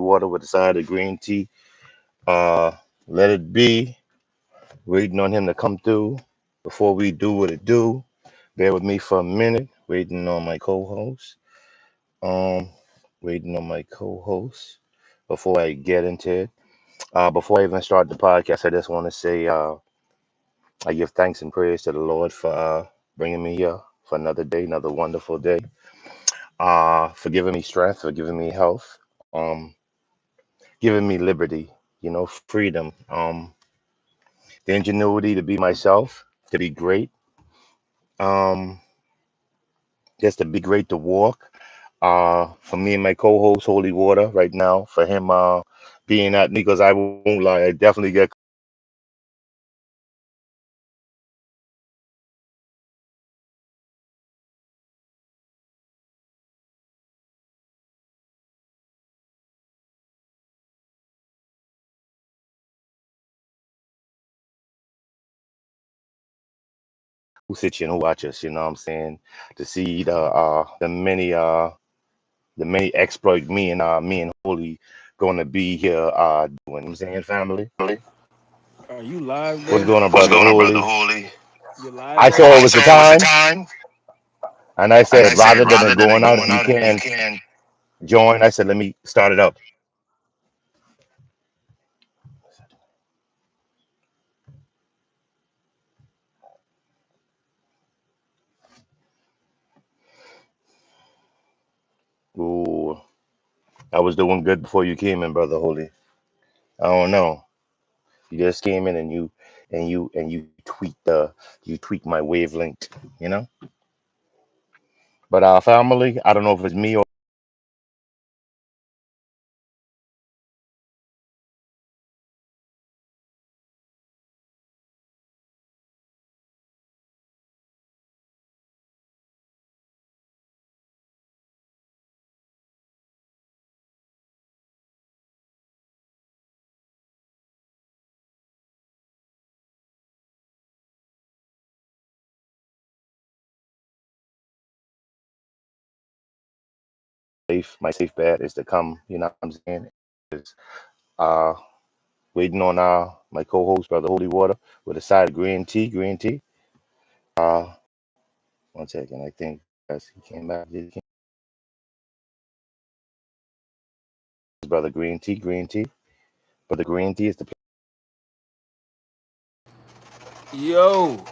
water with a side of green tea. Uh, Let it be. Waiting on him to come through before we do what it do. Bear with me for a minute. Waiting on my co-host. Um, Waiting on my co-host before I get into it. Before I even start the podcast, I just want to say I give thanks and praise to the Lord for bringing me here for another day, another wonderful day. For giving me strength, for giving me health, giving me liberty, freedom, the ingenuity to be myself, to be great, um, just to be great to walk. For me and my co-host, Holy Water, right now, for him being at me, because I won't lie, I definitely get who sit here and who watch us, you know what I'm saying? To see the many exploit me and Holy gonna be here doing. I'm saying, family. Are you live, What's bro? going on, brother Holy? You live I right saw it now? was the time, and I said rather than it going out and you can't join, I said let me start it up. Ooh, I was doing good before you came in, brother Holy. I don't know. You just came in and you tweaked my wavelength, you know. But family, I don't know if it's me or my safe bet is to come. You know what I'm saying? Is uh waiting on my co-host, brother Holy Water, with a side of green tea. Green tea. Uh, 1 second. I think as he came back, brother green tea. Green tea. Brother green tea is the Yo,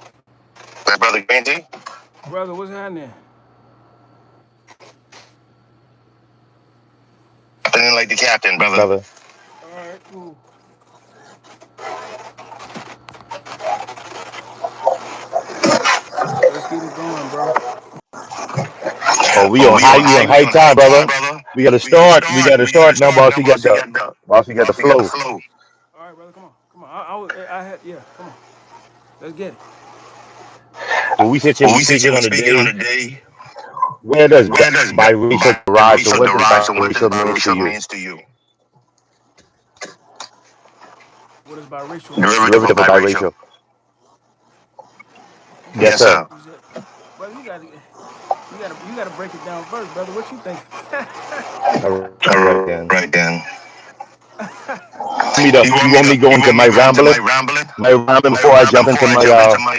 brother green tea. brother, what's happening? Feeling like the captain, brother. All right, cool. Let's get it going, bro. Oh, we Oh, on we high. on We high. on We high on high time, time, brother. brother. We gotta We gotta start. We start. gotta We gotta start now, start boss. now, We got boss. We the got the boss. We got the boss. We got the flow. flow. All right, brother, come on, come on. I had, yeah, come on. Let's get it. When we sit here, When we we sit here, speaking we on the speaking on day. the day. Where does Where does biracial derive? So, biracial what does derive? So, what does biracial means to biracial you? means to you? What does biracial mean? Derivative of Derivative of biracial. biracial. You said, Yes, Yes, sir. sir. You said, brother, you gotta break it down first, brother. What you think? All right All then. right then. You want me to go You into want my me to go into rambling? my rambling? My rambling My before I rambling jump before into I my jump into my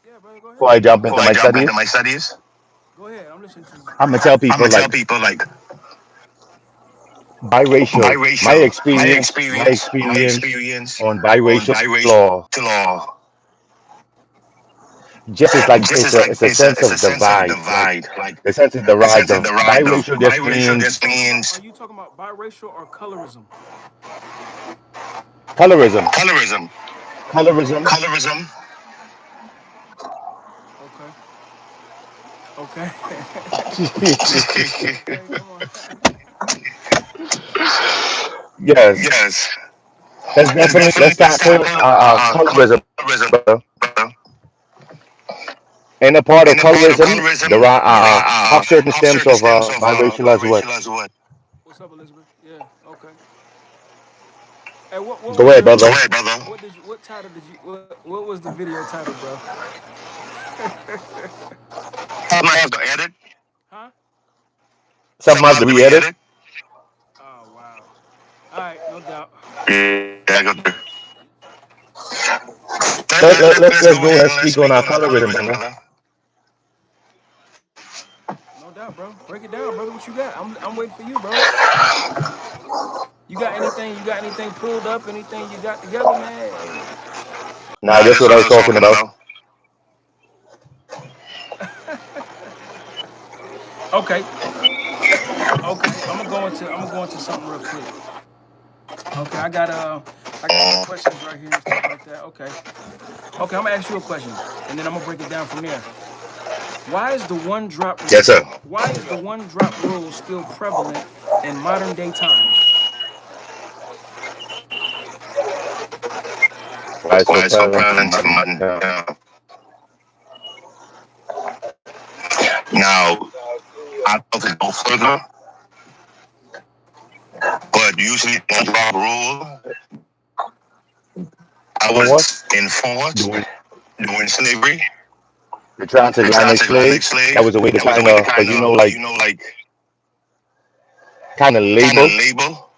Yeah, brother, go ahead. before I jump Before into I my jump into studies. my studies. Go ahead. I'm listening to you. I'm gonna tell I'm people gonna tell like people like biracial. My biracial. My experience. My my experience experience on on biracial biracial law. law. Just is like Just it's is a like it's a sense it's a of sense of divide. Like divide. Like the sense of the divide. sense of The divide. The biracial just biracial means just means. Are you talking about biracial or colorism? colorism. Colorism. Colorism. Colorism. Okay. Okay. Okay. Come on. Yes. Yes. Let's Let's definitely let's definitely tackle tackle colorism, colorism, brother. brother. And a part of And a part of colorism, colorism, derive have certain have stems certain of stems of biracial as what? biracial as what? What's up, Elizabeth? Yeah. Okay. Hey, what Go was ahead, the brother. Go ahead, brother. What title did you what was the video title, bro? Some I have to edit. Huh? Some Some I I have have to to re-edit. re-edit. Oh wow. All right, no doubt. Yeah, go through. Let's Let's go go ahead ahead and and let's speak on speak our on our colorism, colorism, brother. brother. No doubt, bro. Break it down, brother. What you got? I'm waiting for you, bro. You got anything? You got anything pulled up? Anything you got together, man? Hey. Nah, that's That's what I what I was was talking talking about. about. Okay, okay. I'm gonna go into something real quick. Okay, I got my questions right here and stuff like that. Okay, okay. I'm gonna ask you a question, and then I'm gonna break it down from there. Why is the one drop? Yes, sir. Why is the one drop rule still prevalent in modern day times? Why it's so Why it's so prevalent in prevalent in modern modern? time. Now, Now, I don't know if it go further, but usually one drop rule I doing what? was enforced Doing during slavery. the The transatlantic transatlantic slave. That slave. was a way to That was a kind way to of, kind cause of, cause like kind of kind of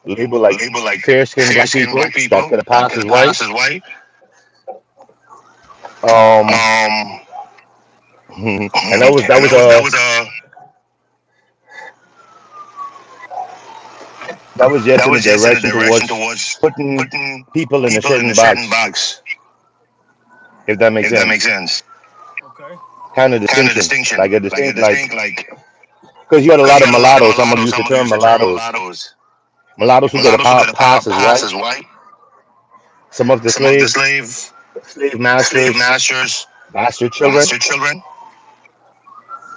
label like label like fair skinned fair black skinned people black that people could have that passed could as have white. passed as white. Um, Um, and and that was just that in the was just in a direction direction towards towards putting putting people in a people in certain a certain box, box, if that makes if that makes sense. sense. Okay. Kind of Kind of distinction, distinction, like a like a distinct, like distinct, like because you had a because lot you of had a lot of mulattoes. I'm gonna mulattoes. use I'm the gonna term use the term mulattoes. mulattoes. Mulattoes who could Mulattoes who could have pass as passed white. as white. Some of the Some of the slave slave masters, masters, bastard children bastard children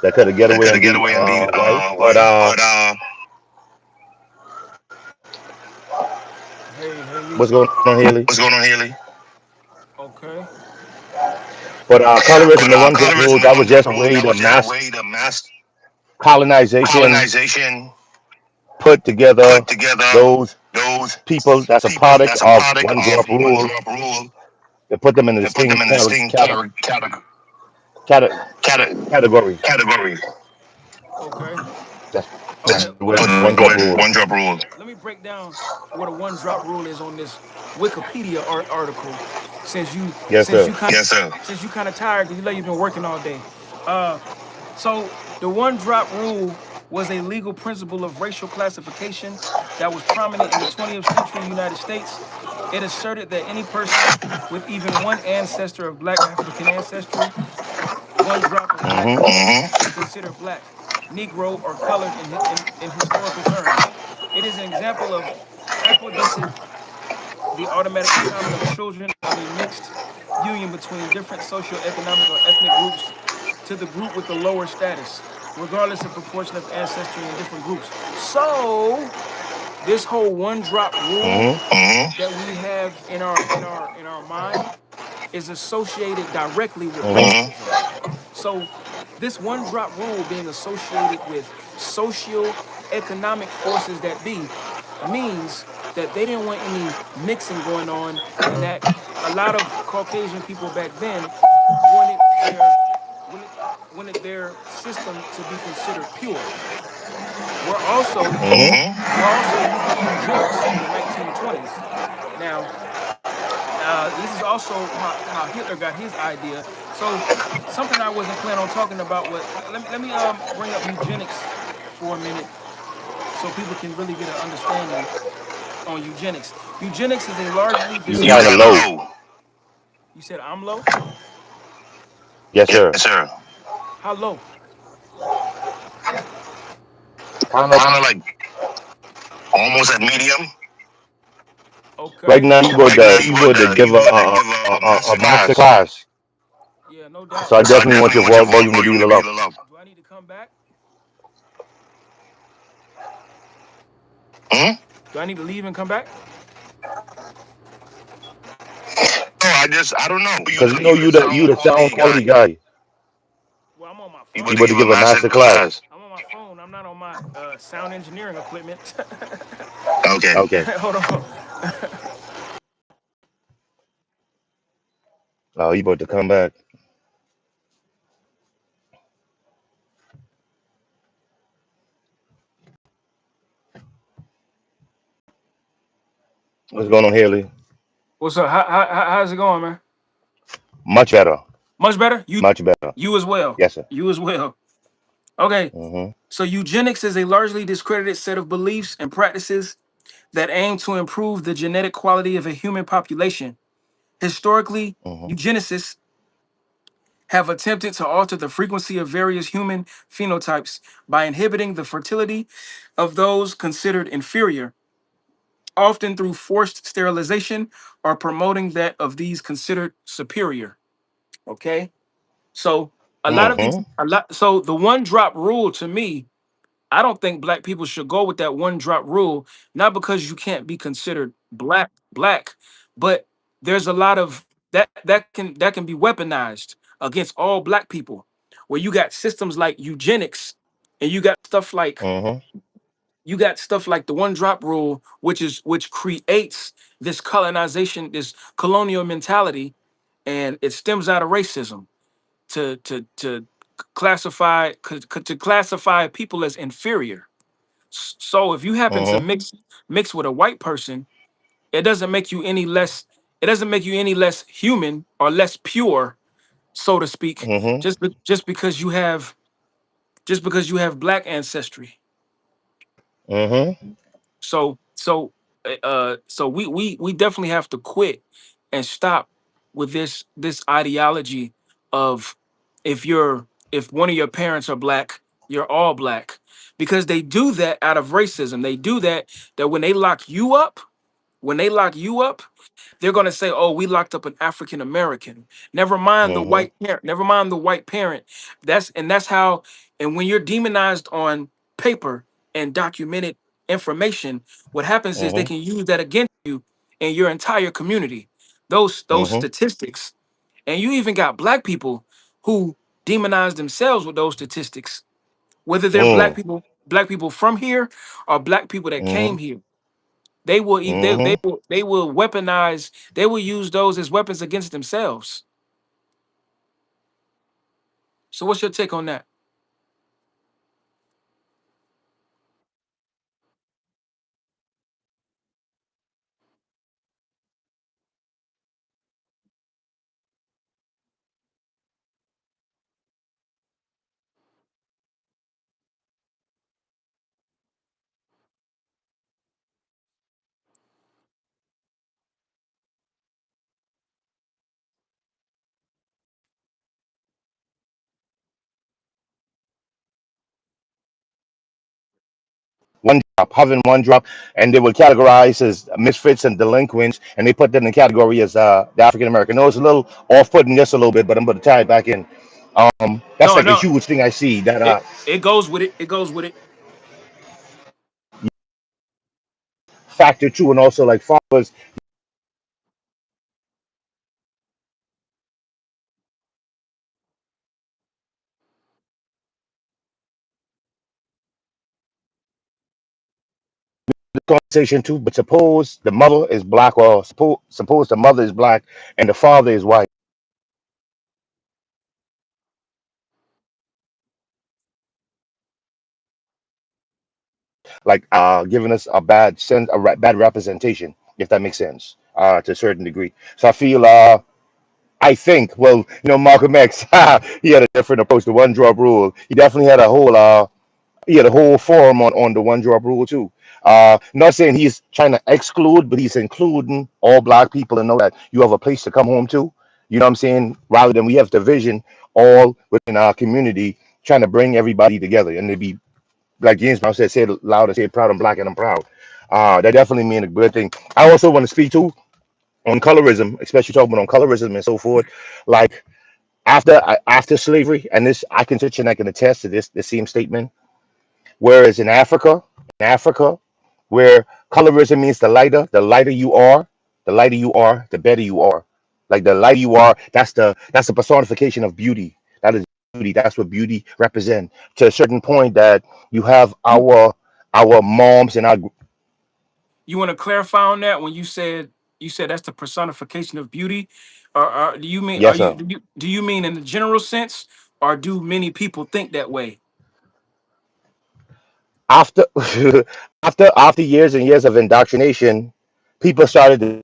that could have get that away could and have get be away and be white. But white. But hey Haley, what's going on, Haley? what's going on, Haley? Okay. But colorism, But the one drop rule, colorism, the that one was drop just a rule, way that to was just a mask way to mask colonization, colonization, put together put together those those people that's a people product that's a of product one of drop one rule, drop rule, to put them in a and put them distinct in a distinct cate- category. category. Okay. That's Okay. with Okay. one drop With rule. one drop rule. Let me break down what a one drop rule is on this Wikipedia article. Yes, Since sir. you kind yes sir, since you kind of tired because you know you've been working all day. Uh, so the one drop rule was a legal principle of racial classification that was prominent in the 20th century United States. It asserted that any person with even one ancestor of black African ancestry, one drop of black Hmm. blood, is considered black, Negro, or colored in historical terms. It is an example of equidistant, the automatic assignment of children of a mixed union between different socioeconomic or ethnic groups to the group with the lower status, regardless of proportion of ancestry in different groups. So this whole one drop rule Hmm. that we have in our mind is associated directly with Hmm. racism. So this one drop rule being associated with socio-economic forces that be means that they didn't want any mixing going on, and that a lot of Caucasian people back then wanted wanted, wanted their system to be considered pure. We're also Hmm. we're also using eugenics in the 1920s. Now, this is also how Hitler got his idea. So, something I wasn't planning on talking about. What? Let me bring up eugenics for a minute, so people can really get an understanding on eugenics. Eugenics is a largely You you kind of kind of low. low. You said I'm low. Yes, Yes, sir. sir. How low? Kind of Kind of like almost at medium. right Okay. now. Right now, You would give you would give a a master master class. class. Yeah, no doubt. So I So I definitely want definitely your want your volume to be a volume to little be a low. little low. Do I need to come back? Hmm? Do I need to leave and come back? No, I don't know. Because you know You the you sound the sound quality quality guy. guy. Well, I'm on my You phone. about You to about to give give a a master master class. class. I'm on my phone. I'm not on my sound engineering equipment. Okay. Okay. Hold on. Oh, you about to come back. What's going on, Haley? What's up? How's it going, man? Much better. Much better. Much better. You as well. Yes, sir. You as well. Okay. Mm-hmm. So eugenics is a largely discredited set of beliefs and practices that aim to improve the genetic quality of a human population. Historically, Mm-hmm. eugenicists have attempted to alter the frequency of various human phenotypes by inhibiting the fertility of those considered inferior, often through forced sterilization or promoting that of these considered superior. Okay. So Mm-hmm. so the one drop rule to me, I don't think black people should go with that one drop rule, not because you can't be considered black, but there's a lot of that can be weaponized against all black people, where you got systems like eugenics, and Mm-hmm. you got stuff like the one drop rule, which creates this colonization, this colonial mentality, and it stems out of racism to classify people as inferior. So if you happen to Mm-hmm. mix with a white person, it doesn't make you any less it doesn't make you any less human or less pure, so to speak, Mm-hmm. just because you have black ancestry. Mm-hmm. So we definitely have to quit and stop with this ideology of, if one of your parents are black, you're all black, because they do that out of racism. They do that when they lock you up, they're going to say, "Oh, we locked up an African American." Mm-hmm. Never mind the white parent. That's how. And when you're demonized on paper and documented information, what happens is they Mm-hmm. can use that against you and your entire community. Those Mm-hmm. statistics, and you even got black people who demonize themselves with those statistics, whether they're Mm. black people from here or black people that Mm-hmm. came here. They will ev- Mm-hmm. they will weaponize. They will use those as weapons against themselves. So, what's your take on that? One drop, having one drop, and they were categorized as misfits and delinquents, and they put them in the category as the African American. No, it's a little off-putting just a little bit, but I'm going to tie it back in. That's No, like a no, huge thing I see that it goes with it. It goes with it. factor too, and also like fathers, the conversation too. But suppose the mother is black, or suppose the mother is black and the father is white, like giving us a bad sense, bad representation, if that makes sense, to a certain degree. So I think, well, Malcolm X, he had a different approach. The one drop rule. He definitely had a whole forum on the one drop rule too. Not saying he's trying to exclude, but he's including all black people and know that you have a place to come home to. You know what I'm saying? Rather than we have division all within our community, trying to bring everybody together and to be like James Brown said, say it loud and say it proud. I'm black and I'm proud. That definitely mean a good thing. I also want to speak too on colorism, especially talking on colorism and so forth. Like after slavery, and this I can touch and I can attest to this the same statement. Whereas in Africa, where colorism means the lighter you are, the better you are. Like the lighter you are, that's the personification of beauty. That is beauty. That's what beauty represent. To a certain point that you have You our moms and our you want to clarify on that when you said that's the personification of beauty, or do you mean are yes you sir. do you mean in the general sense, or do many people think that way? After after years and years of indoctrination, People started to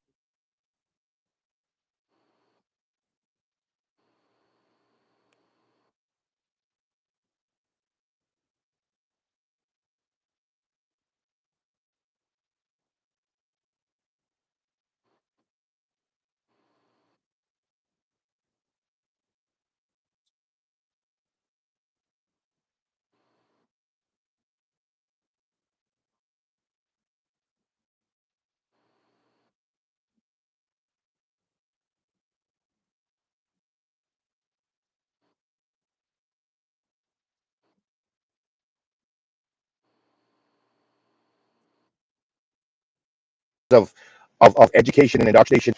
of education and indoctrination.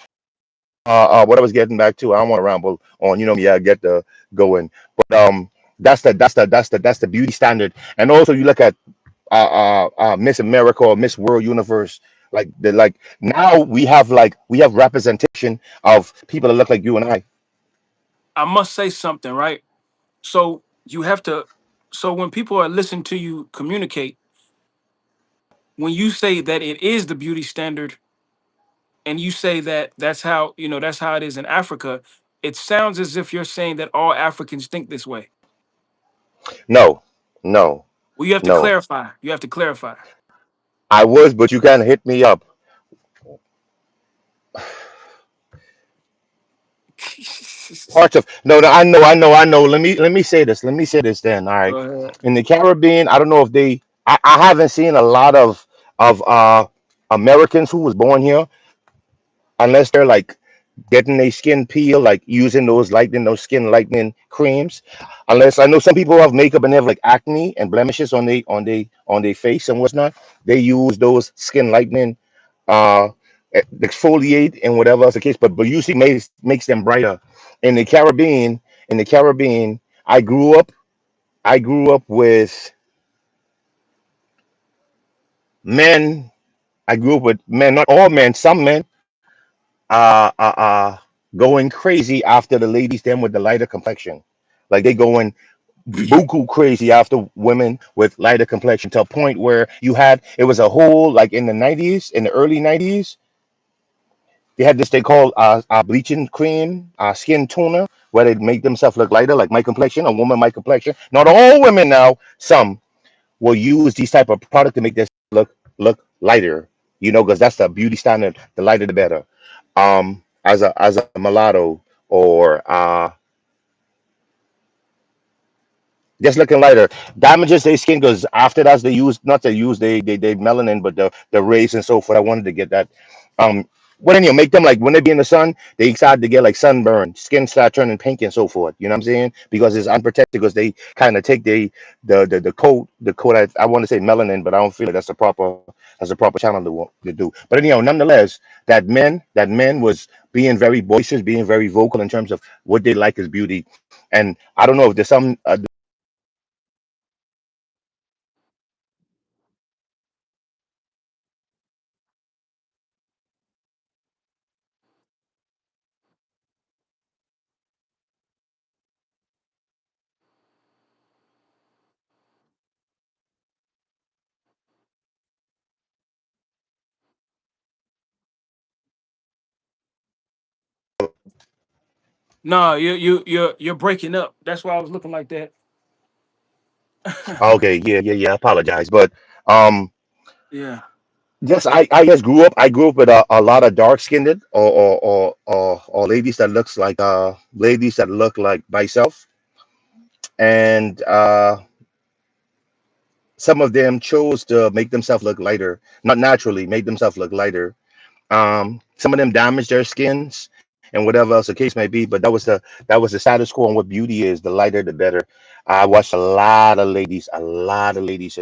What I was getting back to, I don't want to ramble on. You know me, I get the going, but that's the beauty standard. And also, you look at Miss America or Miss World Universe. Like now we have representation of people that look like you and I. I must say something, right? So you have to. So when people are listening to you communicate, when you say that it is the beauty standard, and you say that that's how that's how it is in Africa, it sounds as if you're saying that all Africans think this way. No, no, Well, you have to no. clarify. You have to clarify. I was, but you kind of hit me up. Parts of no, no. I know. Let me say this. Let me say this. Then, all Go right. ahead. In the Caribbean, I don't know if they. I haven't seen a lot of Americans who was born here unless they're like getting their skin peel, like using those skin lightening creams. Unless I know some people who have makeup and they have like acne and blemishes on their face and whatnot, they use those skin lightening uh exfoliate and whatever else the case. But usually makes them brighter. In the Caribbean, in the Caribbean, I grew up with men. I grew up with men, not all men, some men uh uh uh going crazy after the ladies them with the lighter complexion. Like they going buku crazy after women with lighter complexion to a point where you had it was a whole like in the 90s, in the early 90s, they had this they called bleaching cream, skin toner, where they make themselves look lighter, like my complexion, a woman my complexion. Not all women now, some will use these type of product to make this look lighter, because that's the beauty standard. The lighter the better. As a mulatto or just looking lighter damages their skin because after that they use not to use they melanin, but the rays and so forth. I wanted to get that. Um, when you make them like when they be in the sun, they start to get like sunburn, skin start turning pink and so forth. You know what I'm saying? Because it's unprotected because they kind of take the coat. I want to say melanin, but I don't feel like that's a proper channel to do. But anyhow, nonetheless, that men was being very boisterous, being very vocal in terms of what they like as beauty. And I don't know if there's some No, you're breaking up. That's why I was looking like that. okay, yeah. I apologize, but um, Yeah. just I just grew up with a lot of dark skinned or ladies that ladies that look like myself, and some of them chose to make themselves look lighter, not naturally, make themselves look lighter. Some of them damaged their skins and whatever else the case may be, but that was the status quo on what beauty is. The lighter, the better. I watched a lot of ladies in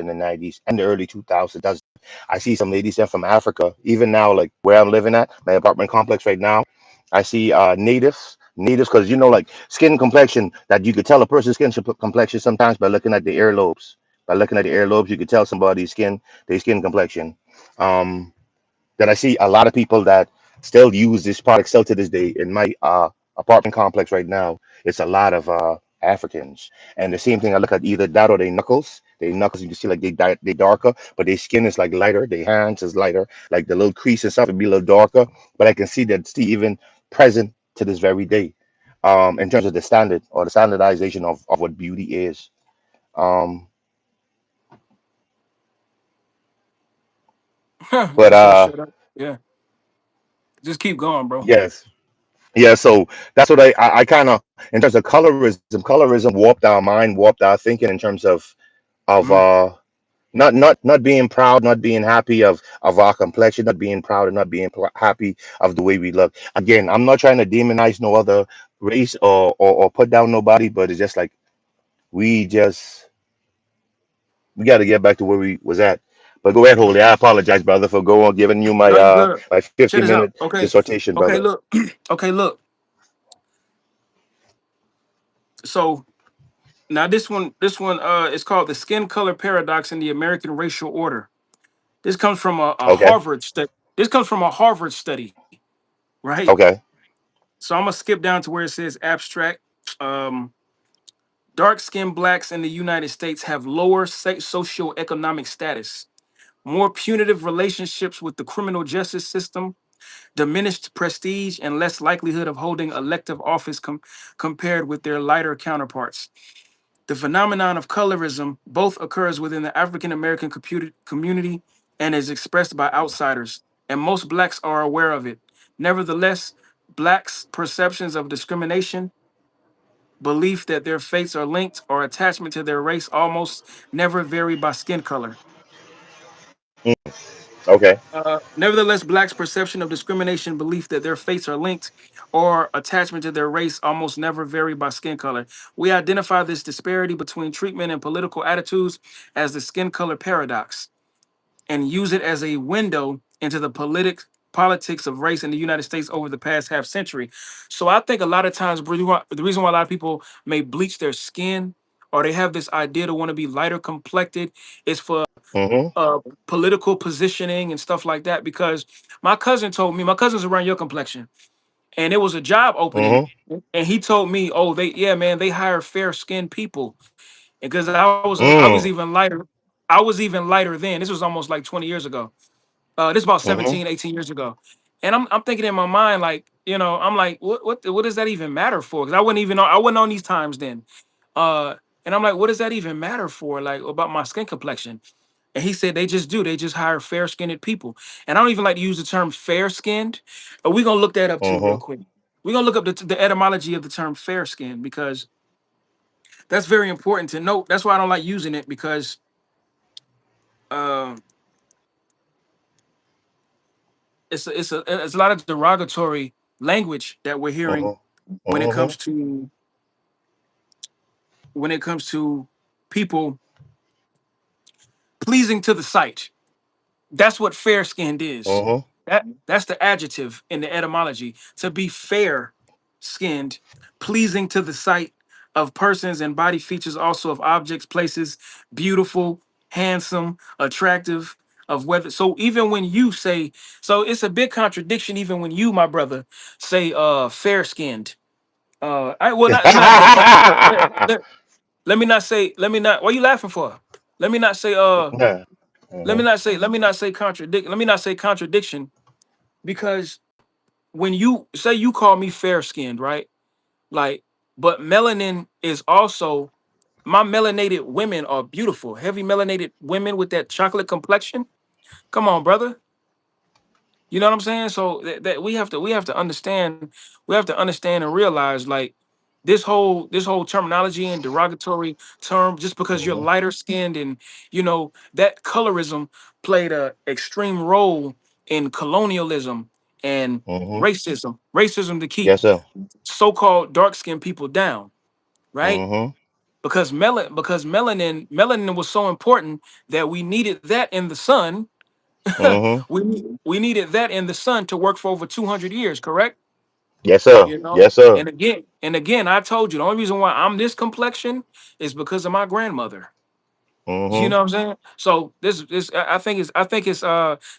the 90s and the early 2000s. I see some ladies there from Africa, even now, like where I'm living at, my apartment complex right now. I see natives, because like skin complexion, that you could tell a person's complexion sometimes by looking at the earlobes. By looking at the earlobes, you could tell somebody's their skin complexion. Um, that I see a lot of people that still use this product still to this day in my apartment complex right now. It's a lot of Africans, and the same thing. I look at either that or their knuckles. Their knuckles, you can see like they darker, but their skin is like lighter. Their hands is lighter, like the little crease and stuff would be a little darker. But I can see that still even present to this very day, in terms of the standard or the standardization of what beauty is. Um, but Yeah, so shut up. Yeah, just keep going, bro. yes, yeah. So that's what I kind of, in terms of colorism warped our mind, warped our thinking in terms of Mhm. not being proud, not being happy of our complexion, not being proud and not being happy of the way we look. Again, I'm not trying to demonize no other race or put down nobody, but it's just like we just we got to get back to where we was at. But go ahead, Holy. I apologize, brother, for going giving you No, you good. my Check this 50-minute out. Okay, dissertation, okay, brother. look, okay, look. So now this one is called the skin color paradox in the American racial order. This comes from a Okay, Harvard study. This comes from a Harvard study, right? okay. So I'm gonna skip down to where it says abstract. Um, Dark-skinned blacks in the United States have lower socioeconomic status, more punitive relationships with the criminal justice system, diminished prestige, and less likelihood of holding elective office compared with their lighter counterparts. The phenomenon of colorism both occurs within the African American community and is expressed by outsiders, and most blacks are aware of it. Nevertheless, blacks' perceptions of discrimination, belief that their fates are linked, or attachment to their race almost never vary by skin color. Okay. Nevertheless, blacks' perception of discrimination, belief that their fates are linked, or attachment to their race almost never vary by skin color. We identify this disparity between treatment and political attitudes as the skin color paradox and use it as a window into the politics of race in the United States over the past half century. So I think a lot of times, bro, the reason why a lot of people may bleach their skin or they have this idea to want to be lighter complected is for Mm-hmm. uh political positioning and stuff like that. Because my cousin told me, my cousin's around your complexion, and it was a job opening, Mm-hmm. and he told me, oh, they, yeah, man, they hire fair skinned people. And because I was Mm. even lighter, I was even lighter then. This was almost like 20 years ago. This is about Mm-hmm. 17, 18 years ago. And I'm thinking in my mind, like, I'm like, what does that even matter for? Because I wasn't on these times then. Uh, and I'm like, what does that even matter for? Like about my skin complexion. And he said they just do. They just hire fair skinned people. And I don't even like to use the term fair skinned. We're gonna look that up too real Mm-hmm. quick. We're gonna look up the etymology of the term fair skinned because that's very important to note. That's why I don't like using it because um it's a lot of derogatory language that we're hearing Mm-hmm. when it Mm-hmm. comes to when it comes to people pleasing to the sight. That's what fair skinned is. Mm-hmm. That's the adjective in the etymology. To be fair skinned, pleasing to the sight of persons and body features, also of objects, places, beautiful, handsome, attractive, of whether so even when you say so it's a big contradiction even when you, my brother, say fair skinned. I well not let me not let me not say let me not what are you laughing for? Let me not say Yeah. Mm-hmm. let me not say contradiction because when you say you call me fair skinned, right? Like, but melanin is also my melanated women are beautiful, heavy melanated women with that chocolate complexion. Come on, brother. You know what I'm saying? So that we have to understand and realize like this whole terminology and derogatory term just because you're Mm-hmm. lighter skinned and that colorism played a extreme role in colonialism and Mm-hmm. racism to keep Yes, sir. so-called dark skinned people down, right? Mm-hmm. Because melanin was so important that we needed that in the sun. Mm-hmm. We needed that in the sun to work for over 200 years, correct? Yes, sir. You know, Yes, sir. and again, I told you the only reason why I'm this complexion is because of my grandmother. You Mm-hmm. know what I'm saying? So this I think it's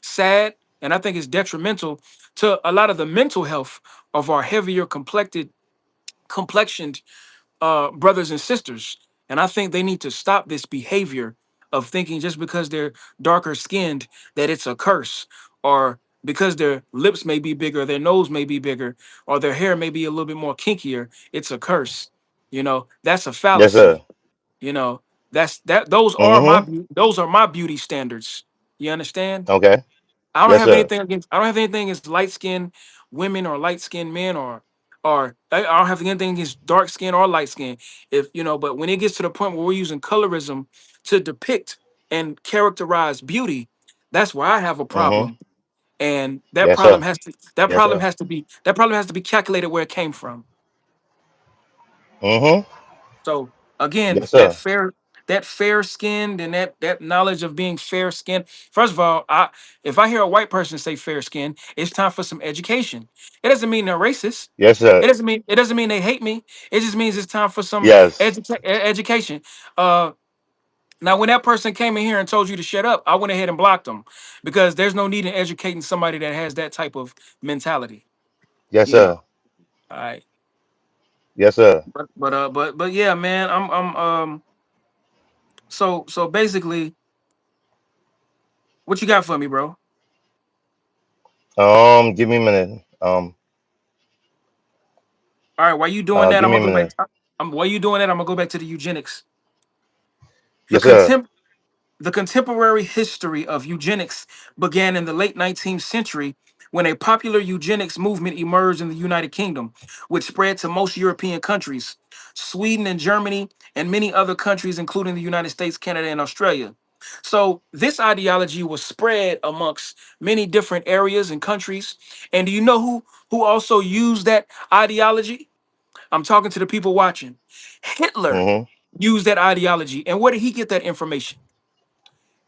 sad and I think it's detrimental to a lot of the mental health of our heavier complexioned brothers and sisters. And I think they need to stop this behavior of thinking just because they're darker skinned that it's a curse, or because their lips may be bigger, their nose may be bigger, or their hair may be a little bit more kinkier, it's a curse. That's a Yes, sir. fallacy. You know, that's that. Mm-hmm. Those are my beauty standards. You understand? Okay. I don't Yes, have sir. anything against. I don't have anything against light skinned women or light skinned men, or I don't have anything against dark skin or light skin. If but when it gets to the point where we're using colorism to depict and characterize beauty, that's where I have a Mm-hmm. problem. And Yes, sir. Yes, sir. that problem has to be calculated where it came from. Mm-hmm. So again, Yes, sir. that fair skinned and that knowledge of being fair skinned. First of all, if I hear a white person say fair skin, it's time for some education. It doesn't mean they're racist. Yes, sir. It doesn't mean they hate me. It just means it's time for some Yes. education. Uh, Now, when that person came in here and told you to shut up, I went ahead and blocked them because there's no need in educating somebody that has that type of mentality. Yes, You sir. know. All right. Yes, sir. But yeah, man. So basically, what you got for me, bro? Give me a minute. All right, while you doing that, Give I'm me a gonna go back. minute. While you doing that, I'm gonna go back to the eugenics. The Yes, sir. contempt The contemporary history of eugenics began in the late 19th century when a popular eugenics movement emerged in the United Kingdom, which spread to most European countries, Sweden and Germany, and many other countries, including the United States, Canada, and Australia. So, this ideology was spread amongst many different areas and countries. And do you know who also used that ideology? I'm talking to the people watching. Hitler Mm-hmm. used that ideology. And where did he get that information?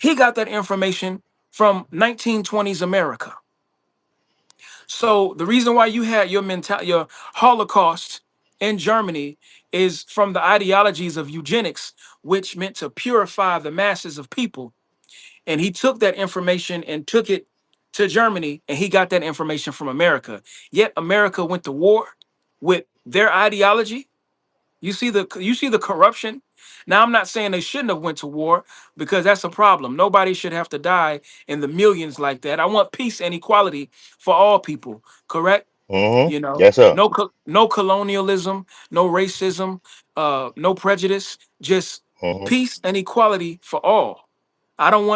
He got that information from 1920s America. So the reason why you had your Holocaust in Germany is from the ideologies of eugenics, which meant to purify the masses of people. And he took that information and took it to Germany, and he got that information from America. Yet America went to war with their ideology. You see the corruption. Now I'm not saying they shouldn't have went to war because that's a problem. Nobody should have to die in the millions like that. I want peace and equality for all people. Correct? Mm-hmm. Yes, sir. No colonialism, no racism, no prejudice. Just Mm-hmm. peace and equality for all. I don't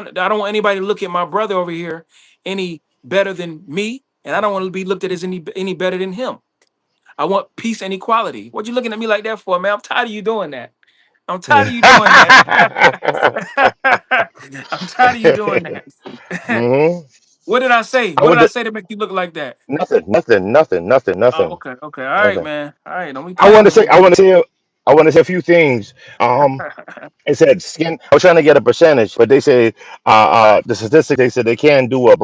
want anybody to look at my brother over here any better than me, and I don't want to be looked at as any better than him. I want peace and equality. What you looking at me like that for, man? I'm tired of you doing that. I'm tired of you doing that. I'm tired of you doing that. Mm-hmm. What did I say? I What did want I to say to make you look like that? nothing. Okay, okay. All right, Okay. man. All right, don't be I playing want to with say me I now. want to say I want to say a few things. It said skin. I was trying to get a percentage, but they say the statistics. They said they can't do a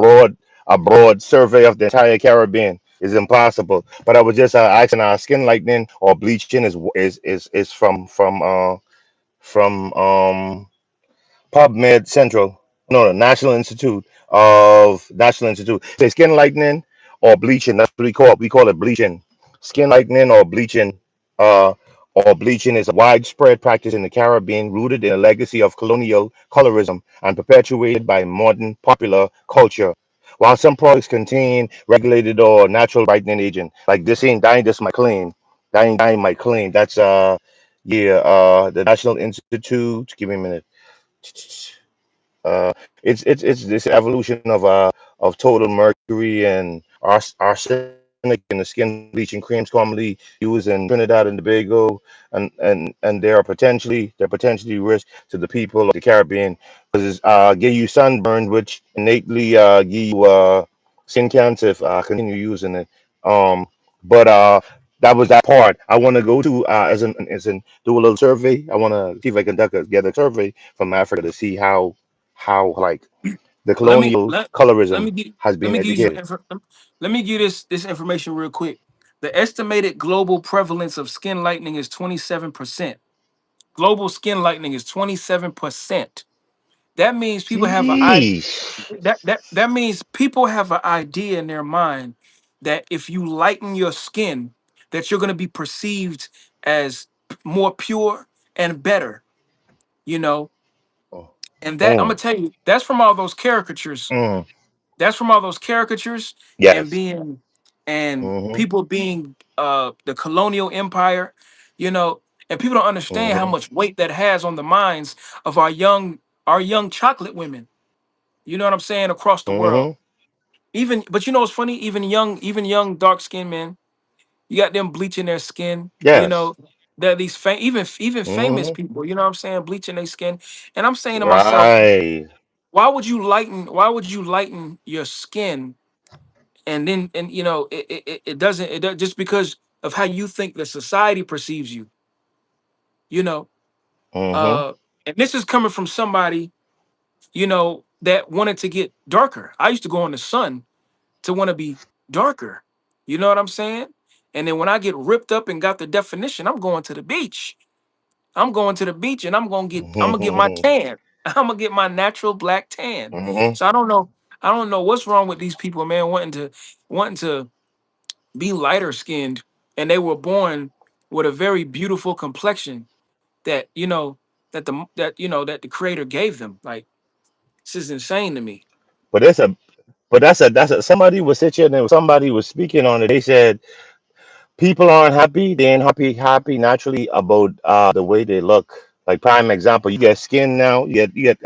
broad survey of the entire Caribbean. It's impossible. But I was just asking, skin lightening or bleaching is from PubMed Central. No, National Institute. Say skin lightening or bleaching. That's what we call it bleaching. Skin lightening uh, or bleaching is a widespread practice in the Caribbean, rooted in a legacy of colonial colorism and perpetuated by modern popular culture. While some products contain regulated or natural brightening agent, like this ain't dying, this might clean. Dying might clean. That's yeah, the National Institute. Give me a minute. It's this evolution of total mercury and arsenic in the skin bleaching creams commonly used in Trinidad and Tobago, and they're potentially risk to the people of the Caribbean because give you sunburn, which innately give you skin cancer if continue using it. But that was that part. I want to go to as in do a little survey. I want to see if I can get a survey from Africa to see how like the Let me colonial let let me colorism get has let been me give you some educated. info. Let me give this information real quick. The estimated global prevalence of skin lightening is 27%. Global skin lightening is 27%. That means people have an I Jeez. that means people have an idea in their mind that if you lighten your skin, that you're going to be perceived as more pure and better. You know, And that I'm Mm, gonna tell you, that's from all those caricatures. mm. That's from all those caricatures and Yes. being and Mm-hmm. people being the colonial empire, you know, and people don't understand how Mm-hmm. much weight that has on the minds of our young chocolate women. You know what I'm saying? Across the world. Mm-hmm. Even but you know what's funny? Even young dark skinned men, you got them bleaching their skin, you Yes. know. That these even famous Mm-hmm. people, you know what I'm saying, bleaching their skin. And I'm saying to myself, Right. why would you lighten your skin and then and it doesn't just because of how you think the society perceives you, you know. Mm-hmm. uh and this is coming from somebody, that wanted to get darker. I used to go in the sun to want to be darker, you know what I'm saying. And then when I get ripped up and got the definition, I'm going to the beach and I'm gonna get my Mm-hmm. tan. I'm gonna get my natural black tan. Mm-hmm. So I don't know what's wrong with these people, man, wanting to be lighter skinned, and they were born with a very beautiful complexion that the creator gave them. Like, this is insane to me. But that's a somebody was sitting and somebody was speaking on it. They said people aren't happy. They ain't happy naturally about the way they look. Like prime example, you get skin now. You get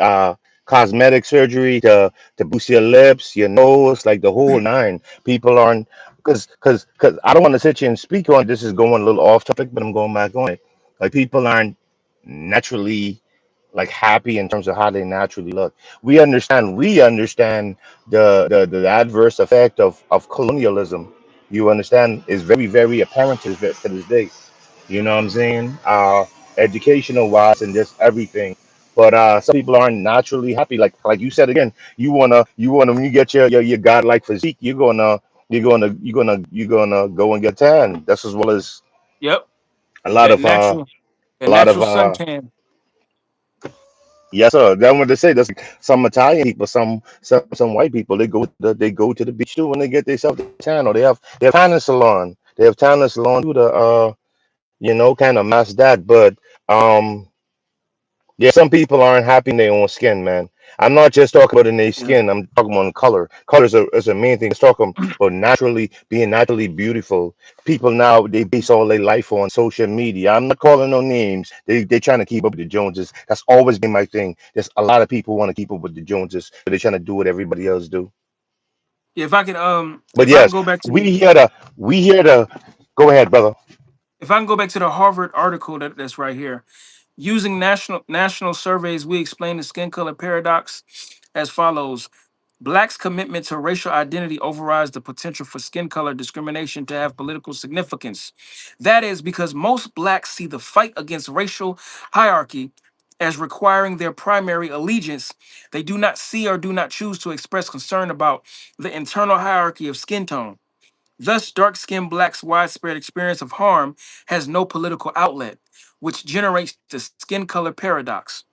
cosmetic surgery to boost your lips, your nose, like the whole nine. People aren't because I don't want to sit here and speak on it. This is going a little off topic, but I'm going back on it. Like people aren't naturally like happy in terms of how they naturally look. We understand the adverse effect of colonialism. You understand is very, very apparent to this day. You know what I'm saying? Educational wise and just everything. But some people aren't naturally happy. Like you said again, you wanna when you get your godlike physique, you're gonna go and get tan. That's as well as Yep. a lot That of natural that a lot of natural suntan. yes, sir. That's what they say. That's some Italian people, some white people. They go to the beach too when they get themselves a tan, or they have tanning salon. They have tanning salon too to kind of mask that. But um, yeah, some people aren't happy in their own skin, man. I'm not just talking about in their Yeah. skin. I'm talking about color. Color is a main thing. Let's talk about being naturally beautiful. People now they base all their life on social media. I'm not calling no names. They trying to keep up with the Joneses. That's always been my thing. There's a lot of people want to keep up with the Joneses, but they're trying to do what everybody else do. If I can But if I can yes, go back to we here to go ahead, brother. if I can go back to the Harvard article that's right here. Using national surveys, we explain the skin color paradox as follows. Blacks' commitment to racial identity overrides the potential for skin color discrimination to have political significance. That is because most blacks see the fight against racial hierarchy as requiring their primary allegiance. They do not see or do not choose to express concern about the internal hierarchy of skin tone. Thus, dark skinned blacks' widespread experience of harm has no political outlet, which generates the skin color paradox.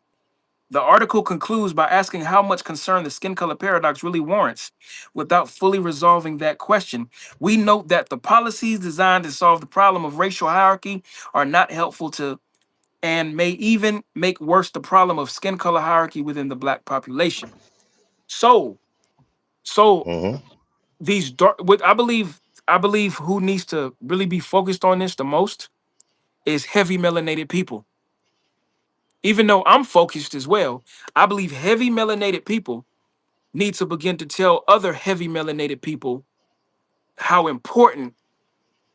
The article concludes by asking how much concern the skin color paradox really warrants. Without fully resolving that question, we note that the policies designed to solve the problem of racial hierarchy are not helpful to and may even make worse the problem of skin color hierarchy within the black population. So, so Hmm. these dark what I believe who needs to really be focused on this the most is heavy melanated people. Even though I'm focused as well, I believe heavy melanated people need to begin to tell other heavy melanated people how important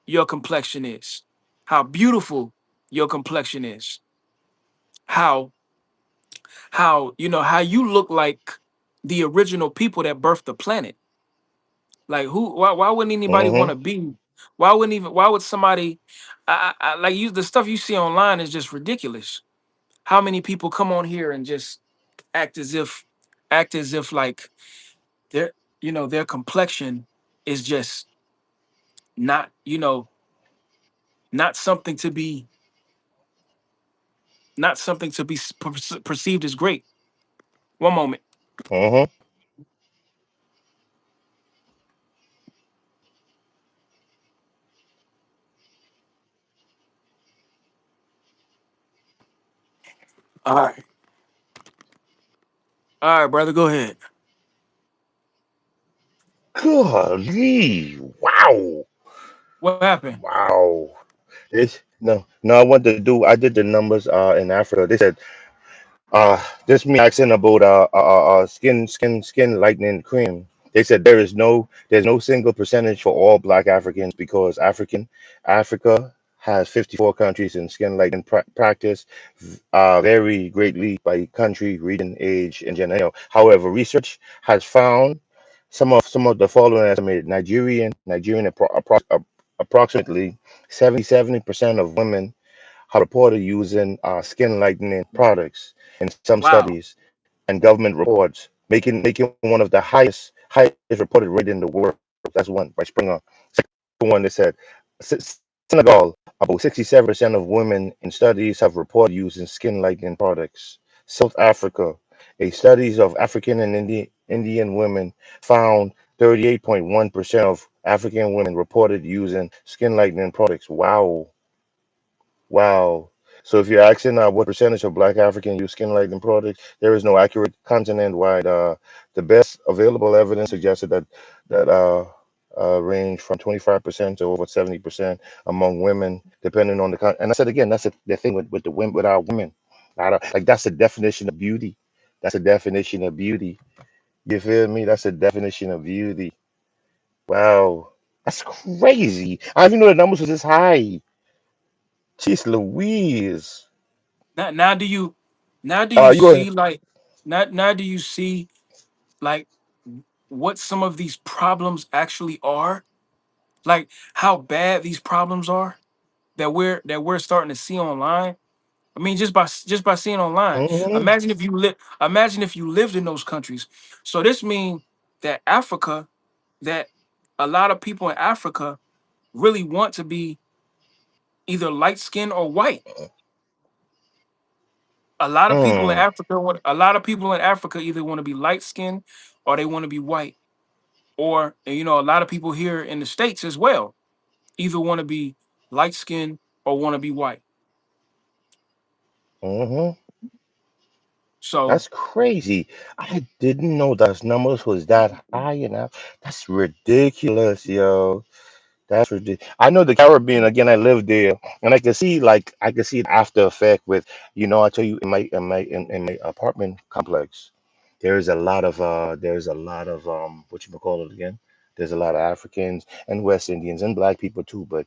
your complexion is, how beautiful your complexion is, how how you look like the original people that birthed the planet. Like, why wouldn't anybody want Hmm. to be? Why would somebody like you the stuff you see online is just ridiculous. How many people come on here and just act as if like their their complexion is just not not something to be not something to be perceived as great. One moment. Hmm. All right. All right, brother, go ahead. Golly, wow, What happened? wow. No, I wanted to do. I did the numbers in Africa. They said this me asking about skin lightening cream. They said there's no single percentage for all Black Africans because Africa has 54 countries in skin lightening practice vary greatly by country, region, age, and gender. However, research has found some of the following estimated: Nigerian approximately 70% of women have reported using skin lightening products in some Wow. studies and government reports, making one of the highest reported rate in the world. That's one by Springer. One that said Senegal, about 67% of women in studies have reported using skin lightening products. South Africa, a studies of African and Indian women found 38.1% of African women reported using skin lightening products. Wow. Wow. So if you're asking what percentage of Black Africans use skin lightening products, there is no accurate continent-wide. The best available evidence suggested that range from 25% to over 70% among women, depending on the And I said again, that's the thing with the women, with our women. Like that's the definition of beauty. That's a definition of beauty. You feel me? That's a definition of beauty. Wow, that's crazy. I didn't even know the numbers was this high. Jeez Louise. Now do you You go ahead. see like now do you see like what some of these problems actually are? Like how bad these problems are that we're starting to see online? I mean, just by seeing online. Hmm. Imagine if you lived in those countries. So this means that that a lot of people in Africa really want to be either light skinned or white. Mm. A lot of people in Africa either want to be light skinned or they want to be white. Or a lot of people here in the States as well either want to be light skinned or want to be white. Hmm. So That's crazy. I didn't know those numbers was that high enough. That's ridiculous, yo. That's ridiculous. I know the Caribbean again. I lived there, and I can see the after effect with I tell you in my apartment complex, there's a lot of what you call it again. There's a lot of Africans and West Indians and Black people too, but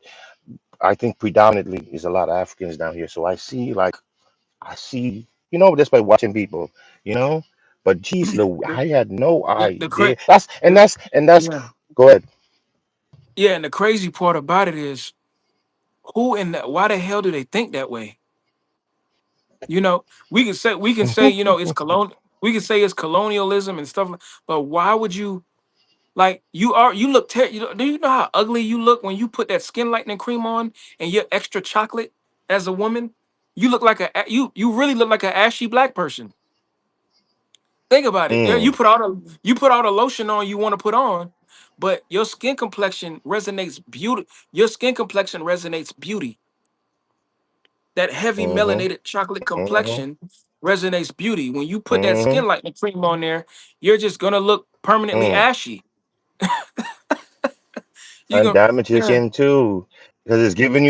I think predominantly is a lot of Africans down here. So I see, just by watching people, you know. But geez, Lou, the I had no the, cra- idea. That's and the that's and that's. yeah. Go ahead. Yeah, and the crazy part about it is why the hell do they think that way? We can say, we can say it's colonialism and stuff, but why would you like you look do you know how ugly you look when you put that skin lightening cream on and you're extra chocolate as a woman? You look like you really look like an ashy black person. Think about it. Yeah, Mm, you put all the lotion on you want to put on, but your skin complexion resonates beauty. That heavy mm-hmm, melanated chocolate mm-hmm, complexion resonates beauty. When you put that mm-hmm, skin lightening cream on there, you're just gonna look permanently mm. ashy. You And go, damage your yeah, skin too, because it's giving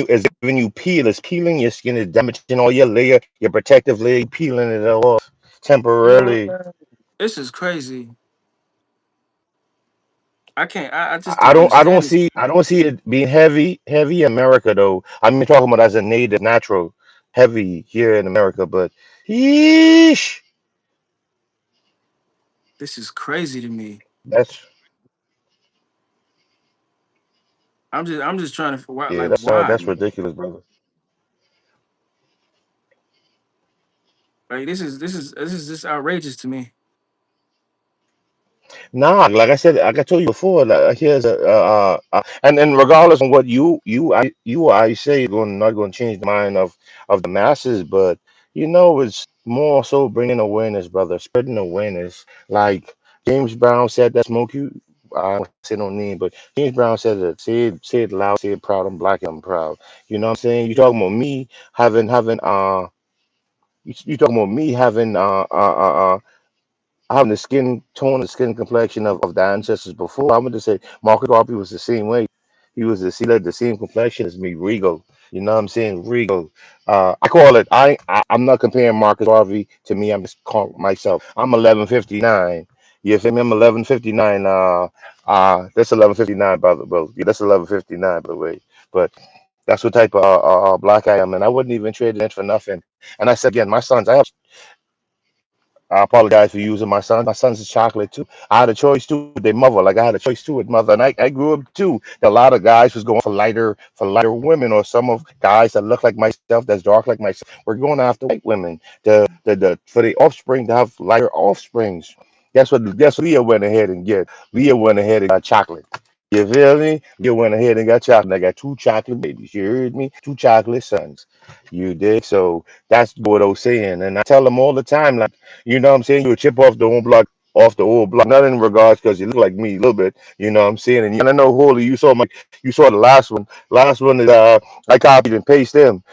you peel. It's peeling your skin. It's damaging all your layer, your protective layer, peeling it off temporarily. man, this is crazy. I just I don't don't I don't understand this. see I don't see it being heavy in America though. I'm talking about as a native natural heavy here in America, but yeesh, This is crazy to me. that's I'm just trying to why yeah, like why? that's ridiculous, brother. Like this is just outrageous to me. Nah, like I told you before, like, here's and regardless on what you or I say, going not going to change the mind of the masses, but it's more so bringing awareness, brother, spreading awareness. Like James Brown said, that smoke you. I don't say no name, but James Brown said that say it loud, say it proud. I'm black, I'm proud. You know what I'm saying? You talking about me having you talking about me having having the skin tone, the skin complexion of the ancestors before. I'm gonna say Marcus Garvey was the same way. He had the same complexion as me, regal. You know what I'm saying? Regal. I call it. I'm not comparing Marcus Garvey to me. I'm just calling myself. I'm 1159. You feel me? I'm 1159. That's 1159 by the way. Yeah, that's 1159 by the way. But that's what type of black I am, and I wouldn't even trade it in for nothing. And I said again, my sons. I apologize for using my son. My son's is chocolate too. I had a choice too with their mother. Like I had a choice too with mother. And I grew up too. That a lot of guys was going for lighter women, or some of guys that look like myself, that's dark like myself. We're going after white women the for the offspring to have lighter offsprings. Guess what Leah went ahead and get. Leah went ahead and got chocolate. You feel me? Leah went ahead and got chocolate. I got two chocolate babies. You heard me? Two chocolate sons. You dig? So that's what I was saying. And I tell them all the time, like, you know what I'm saying? You a chip off the old block. Not in regards because you look like me a little bit. You know what I'm saying? And I know Holy, you saw the last one. Last one is I copied and pasted him.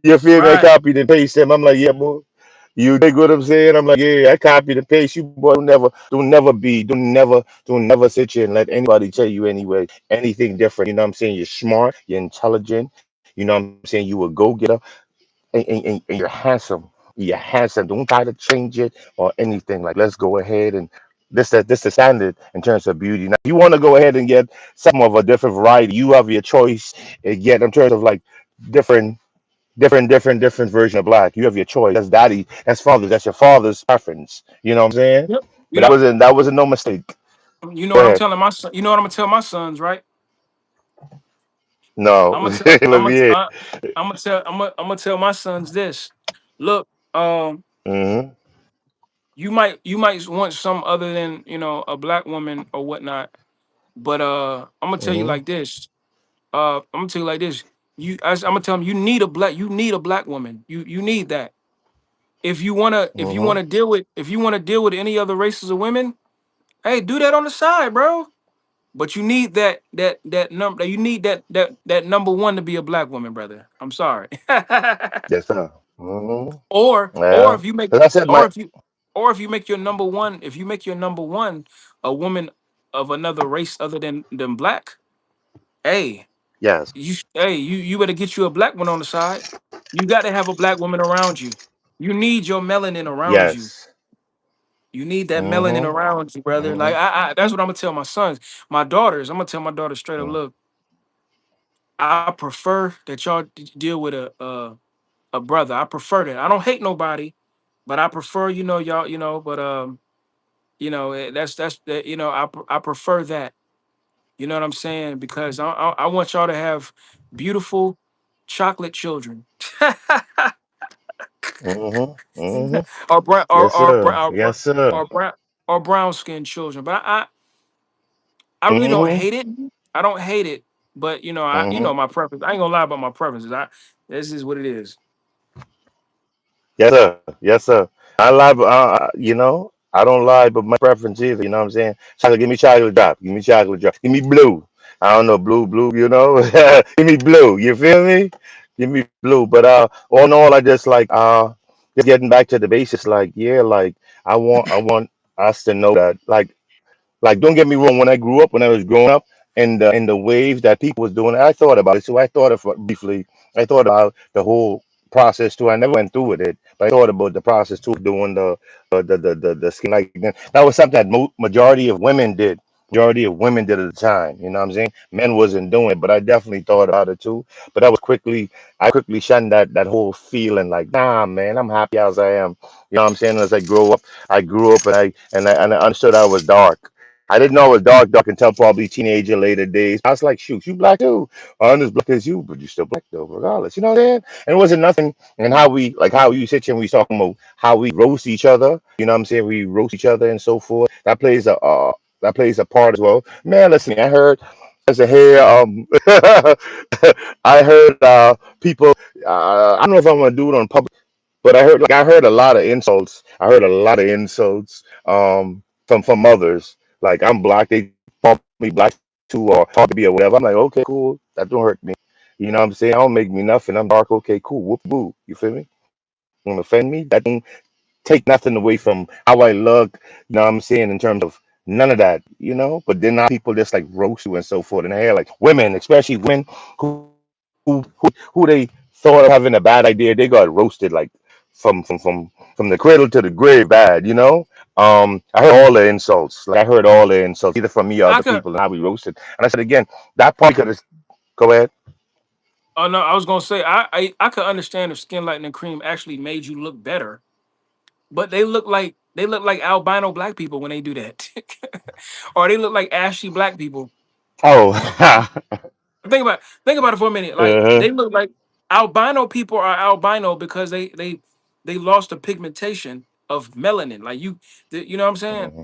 You feel me? I Right. copied and pasted him. I'm like, yeah, boy. You dig what I'm saying? I'm like, yeah, I copied and paste you, boy. Don't never sit here and let anybody tell you anyway anything different. You know what I'm saying? You're smart, you're intelligent. You know what I'm saying? You a go getter, and you're handsome. You're handsome. Don't try to change it or anything. Like, let's go ahead and this the standard in terms of beauty. Now, if you want to go ahead and get some of a different variety, you have your choice. And get in terms of like different, different version of black. You have your choice. That's daddy. That's father. That's your father's preference. You know what I'm saying? Yep. But Yep. that wasn't no mistake. You know Go what I'm ahead. telling my son. You know what I'm gonna tell my sons, right? No, I'm gonna tell. let me hear. I'm gonna tell my sons this. Look, Mm-hmm. you might want some other than a black woman or whatnot, but I'm gonna tell you Mm-hmm. like this. I'm gonna tell you like this. I'm gonna tell them you need a black woman. You need that. Mm-hmm. If you wanna deal with any other races of women, hey, do that on the side, bro. But you need that number. You need that number one to be a black woman, brother. I'm sorry. Yes, sir. Mm-hmm. Or Yeah. if you make As I said, or my if you or if you make your number one if you make your number one a woman of another race other than black, hey, yes, you better get you a black one on the side. You got to have a black woman around you. You need your melanin around you. yes. You need that melanin Mm-hmm. around you, brother. Like Mm-hmm. that's what I'm gonna tell my sons, my daughters. I'm gonna tell my daughter straight up, Mm-hmm. look, I prefer that y'all deal with a brother. I prefer that. I don't hate nobody, but I prefer, y'all, but that's that, I prefer that. You know what I'm saying? Because I want y'all to have beautiful chocolate children. Mm-hmm. Mm-hmm. or brown Yes, sir. Yes, sir. or brown or brown skinned children. But I really don't Mm-hmm. hate it. I don't hate it, but Mm-hmm. my preference. I ain't gonna lie about my preferences. This is what it is. Yes, sir. Yes, sir. I lie, but I don't lie, but my preference either. You know what I'm saying? Chocolate, give me chocolate drop. Give me chocolate drop. Give me blue. I don't know, blue. You know, give me blue. You feel me? Give me blue. But all in all, I just like just getting back to the basics. Like, yeah, like I want us to know that like, don't get me wrong. When I grew up, when I was growing up, and the waves that people was doing, I thought about it. So I thought of briefly. I thought about the whole process too. I never went through with it, but I thought about the process too, doing the skin like that. That was something that majority of women did. Majority of women did at the time. You know what I'm saying? Men wasn't doing it, but I definitely thought about it too. But I quickly shunned that whole feeling. Like, nah, man, I'm happy as I am. You know what I'm saying? As I grew up, and I understood I was dark. I didn't know I was dark until probably teenager later days. I was like, shoot, you black too. I'm as black as you, but you still black though, regardless. You know what I'm saying? And it wasn't nothing. And how you sit here and we talking about how we roast each other. You know what I'm saying? We roast each other and so forth. That plays a part as well. Man, listen, I heard as a hair I heard people I don't know if I want to do it on public, but I heard a lot of insults. I heard a lot of insults from others. Like, I'm black, they call me black too, or call me or whatever. I'm like, okay, cool. That don't hurt me. You know what I'm saying? I don't make me nothing. I'm dark. Okay, cool. Whoop boo. You feel me? You want to offend me? That don't take nothing away from how I look, you know what I'm saying, in terms of none of that, you know. But then now people just like roast you and so forth. And I hear like women, especially women who they thought of having a bad idea, they got roasted like from the cradle to the grave bad, you know. I heard all the insults. Like I heard all the insults, either from me or I other could. people, and how we roasted. And I said again, that part could have go ahead. Oh no, I was gonna say I could understand if skin lightening cream actually made you look better, but they look like albino black people when they do that, or they look like ashy black people. Oh, Think about it for a minute. Like uh-huh. they look like albino people are albino because they lost the pigmentation of melanin. Like you know what I'm saying? Hmm.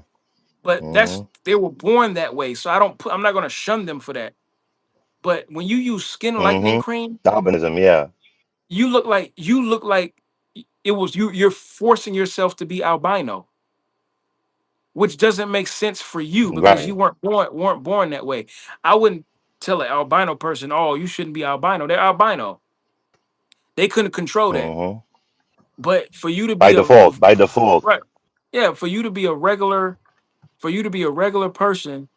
But that's Hmm. they were born that way. So I'm not gonna shun them for that. But when you use skin lightening Hmm. cream, Albinism, yeah. you look like it was you're forcing yourself to be albino, which doesn't make sense for you because you Right. weren't born that way. I wouldn't tell an albino person, "Oh, you shouldn't be albino." They're albino. They couldn't control that. Hmm. But for you to By be a default, by default. right, yeah, for you to be a regular person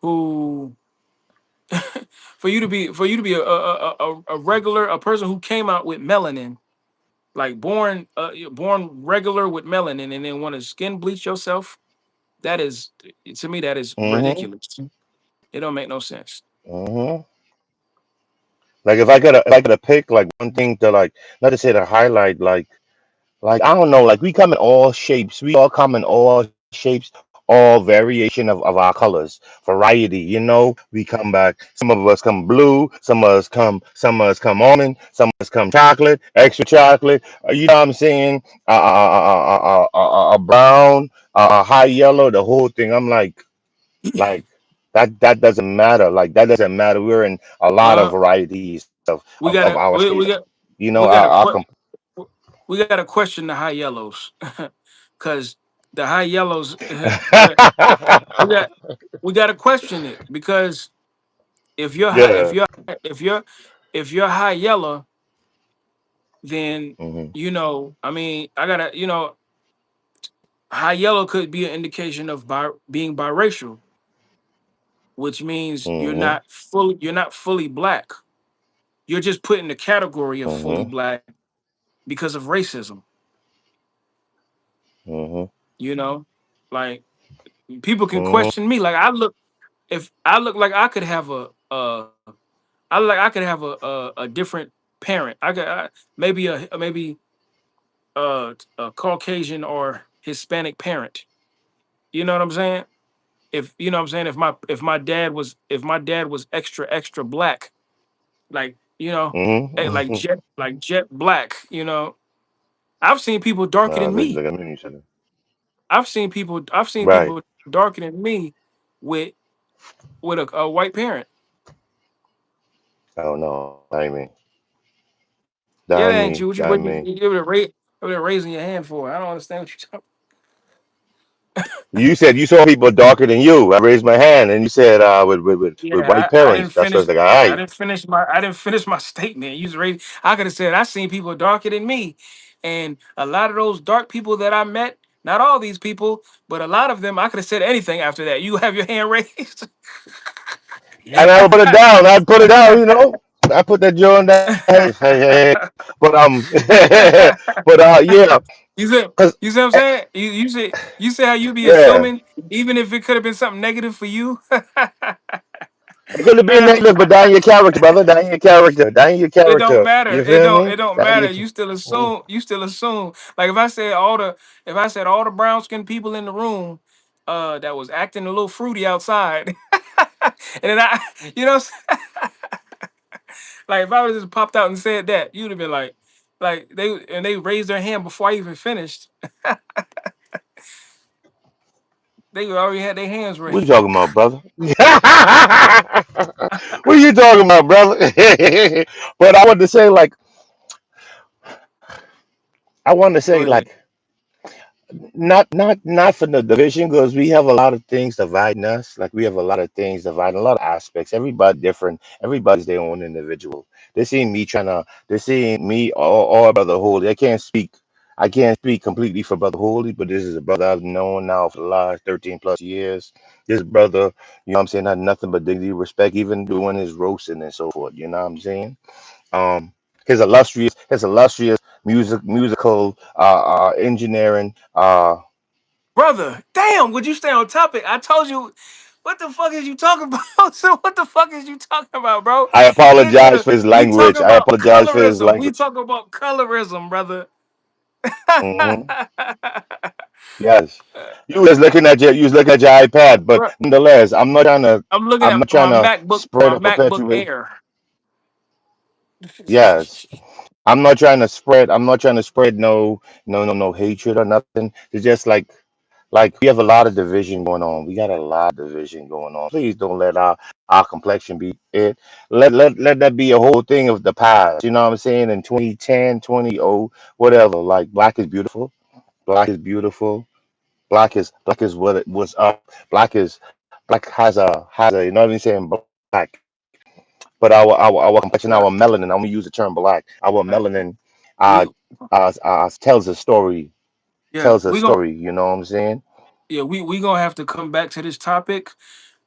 who for you to be a regular a person who came out with melanin, like born regular with melanin, and then want to skin bleach yourself. That is, to me, that is Hmm. ridiculous. It don't make no sense. Hmm. Like if I could have picked like one thing to like, not to say to highlight, like I don't know, like we come in all shapes. We all come in all shapes, all variation of our colors, variety. You know, we come back. Some of us come blue. Some of us come almond. Some of us come chocolate, extra chocolate. You know what I'm saying? Brown, high yellow, the whole thing. I'm like that doesn't matter. Like that doesn't matter. We're in a lot of Well, varieties we of gotta our we, skin. we got You know, we gotta our we gotta question the high yellows, because the high yellows we got we got we gotta question it because if you're high if yeah. you're if you're if you're high yellow, then Hmm. I mean, I gotta, high yellow could be an indication of being biracial, which means Hmm. you're not fully black. You're just put in the category of fully Hmm. black because of racism. Hmm. You know, like people can Hmm. question me. Like if I look like I could have I look like I could have a different parent. Maybe a Caucasian or Hispanic parent. You know what I'm saying? If you know what I'm saying, if my dad was extra black, like Hmm. like jet black. I've seen people darker than Look, me. look at me. I've seen people Right. darker than me with a white parent. Oh no. I mean, Yeah, I that ain't mean, you. What you I what you mean. you over there raising your hand for? I don't understand what you talking. You said you saw people darker than you. I raised my hand, and you said with white Yeah, I parents. didn't That's what's finish. like. All I right. didn't finish my statement. You was ready. I could have said I seen people darker than me, and a lot of those dark people that I met. Not all these people, but a lot of them. I could have said anything after that. You have your hand raised. And I would put it down. I'd put it down. You know, I put that joint down. Hey. But but yeah, You said, cause you see what I'm saying? You say how you be yeah, assuming, even if it could have been something negative for you. it could have been negative, but that ain't your character, brother. That ain't your character. That ain't your It don't character. matter. You It feel don't. It me? don't That ain't matter. your. You still assume. You still assume. Like if I said all the brown skinned people in the room, that was acting a little fruity outside, and then you know, like if I would just popped out and said that, you'd have been like they raised their hand before I even finished. They already had their hands What you raised. talking about, brother? What are you talking about, brother? But I want to say, like, I want to Go say, ahead. like, not for the division, because we have a lot of things dividing us. Like, we have a lot of things dividing, a lot of aspects. Everybody different. Everybody's their own individual. This ain't me trying to. This ain't me or brother holy. I can't speak. I can't speak completely for Brother Holy, but this is a brother I've known now for the last 13 plus years. This brother, you know what I'm saying, had nothing but dignity, respect, even doing his roasting and so forth. You know what I'm saying? His illustrious musical engineering. Brother, damn, would you stay on topic? I told you, what the fuck is you talking about? So what the fuck is you talking about, bro? I apologize Nigga, for his we talk language. I about apologize for his colorism. We language. talk about colorism, brother. Hmm. Yes. You was looking at your iPad, but Bro, nonetheless, I'm looking I'm at not trying to My spread or MacBook perpetuate. Air. Yes. I'm not trying to spread no hatred or nothing. It's just like we have a lot of division going on. We got a lot of division going on. Please don't let our complexion be it. Let that be a whole thing of the past. You know what I'm saying? In 2010, 20, whatever. Like black is beautiful. Black is beautiful. Black is what it was up. Black has a you know what I'm saying? Black. But our complexion, our Right. melanin. I'm gonna use the term black. Our Right. melanin We uh tells a story. yeah, Tells a story. You know what I'm saying? we gonna have to come back to this topic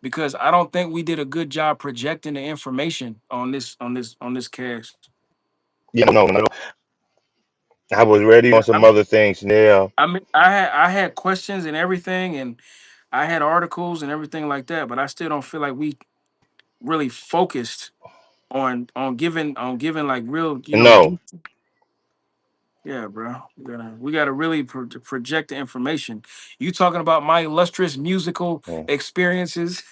because I don't think we did a good job projecting the information on this cast. Yeah, no. I was ready Yeah, on some other things. Yeah. I mean, I had questions and everything, and I had articles and everything like that, but I still don't feel like we really focused on giving like real, No. yeah, bro. We gotta really project the information. You talking about my illustrious musical Mm. experiences?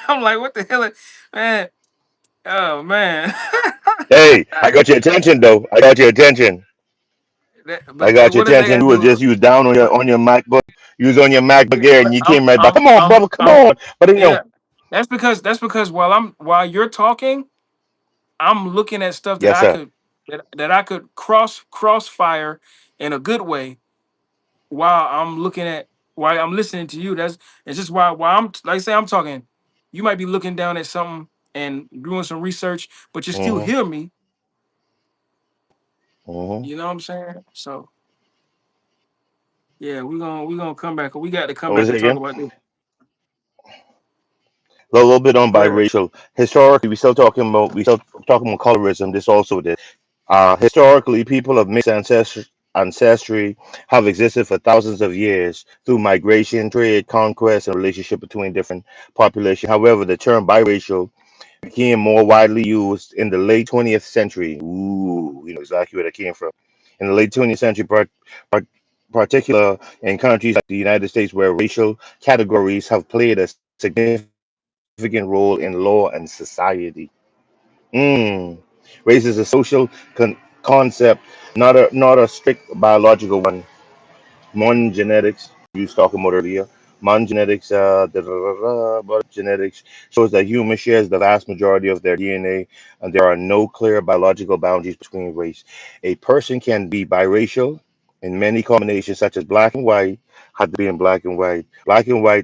I'm like, what the hell, man? Oh man. Hey, I got your attention though. I got your attention. I But got your what does that attention. got to You was do? just you was down on your MacBook. You was on your MacBook Air and But you came right back. Come on, brother. Come I'm on. But yeah. That's because while you're talking, I'm looking at stuff yes, sir. that I could crossfire in a good way while I'm looking at while I'm listening to you. It's just while I'm like say I'm talking, you might be looking down at something and doing some research, but you still Mm-hmm. hear me. Mm-hmm. You know what I'm saying? So yeah, we gonna come back. We got to come What back was it and talk again? about this. A little bit on Go ahead. biracial. Historically, we still talking about colorism. This also did. Historically, people of mixed ancestry have existed for thousands of years through migration, trade, conquest, and relationship between different populations. However, the term biracial became more widely used in the late 20th century. Ooh, you know exactly where that came from. In the late 20th century, part, particular in countries like the United States, where racial categories have played a significant role in law and society. Mm. Race is a social concept, not a strict biological one. Modern genetics, you was talking about earlier. Modern genetics, but genetics shows that humans shares the vast majority of their DNA, and there are no clear biological boundaries between race. A person can be biracial in many combinations, such as black and white, had to be in black and white,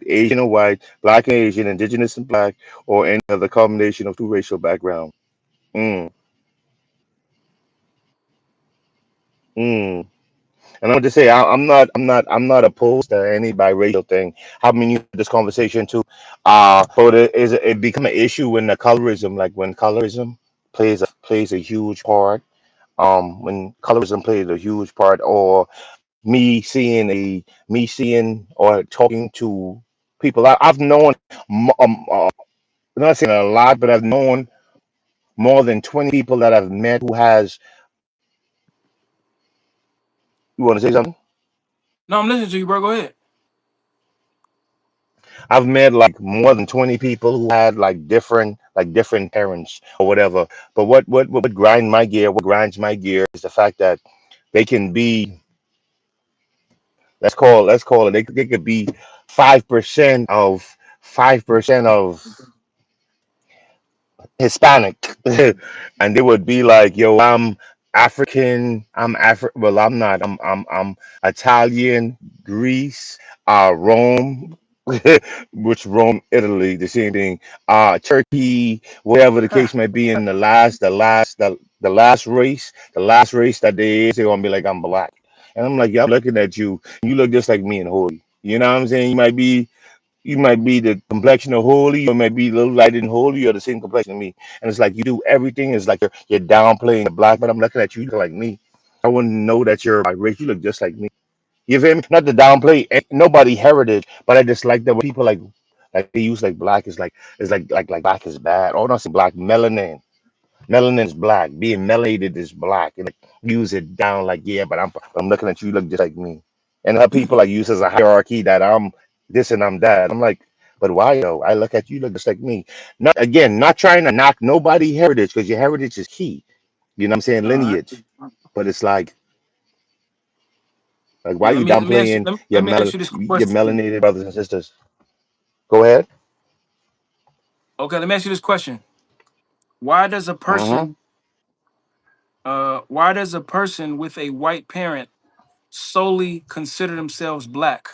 Asian and white, black and Asian, indigenous and black, or any other combination of two racial backgrounds. Mm, mm. And I'm just say I'm not opposed to any biracial thing. I mean, you had this conversation too. But it become an issue when the colorism, like when colorism plays a huge part. When colorism plays a huge part, or me seeing or talking to people I've known, I'm not saying a lot, but I've known more than 20 people that I've met who has. You want to say something? No, I'm listening to you, bro. Go ahead. I've met like more than 20 people who had like different parents or whatever. But what grinds my gear is the fact that they can be, let's call it, they could be 5% of Hispanic. And they would be like, yo, I'm African, well, I'm not. I'm Italian, Greece, Rome. which Rome, Italy, the same thing. Turkey, whatever the case may be, in the last race, that they is, they're gonna be like, I'm black, and I'm like, yeah, I'm looking at you, you look just like me and holy. You know what I'm saying? You might be the complexion of holy, you might be a little lighter than holy, you're the same complexion as me, and it's like you do everything. It's like you're downplaying the black, but I'm looking at you, you look like me. I wouldn't know that you're my race. You look just like me. You feel me? Not to downplay nobody heritage, but I just like that when people like they use like black is like black is bad. Oh, not say black, melanin. Melanin is black. Being melanated is black. And like use it down like, yeah, but I'm looking at you, you look just like me. And her people like use as a hierarchy that I'm this and I'm that. I'm like, but why though? I look at you, you look just like me. Not again, not trying to knock nobody heritage, because your heritage is key. You know what I'm saying? All right. Lineage. But it's like why Well, you let me ask you downplaying let me ask you this your question. melanated brothers and sisters? Go ahead. Okay, let me ask you this question. Why does a Hmm. person why does a person with a white parent solely consider themselves black?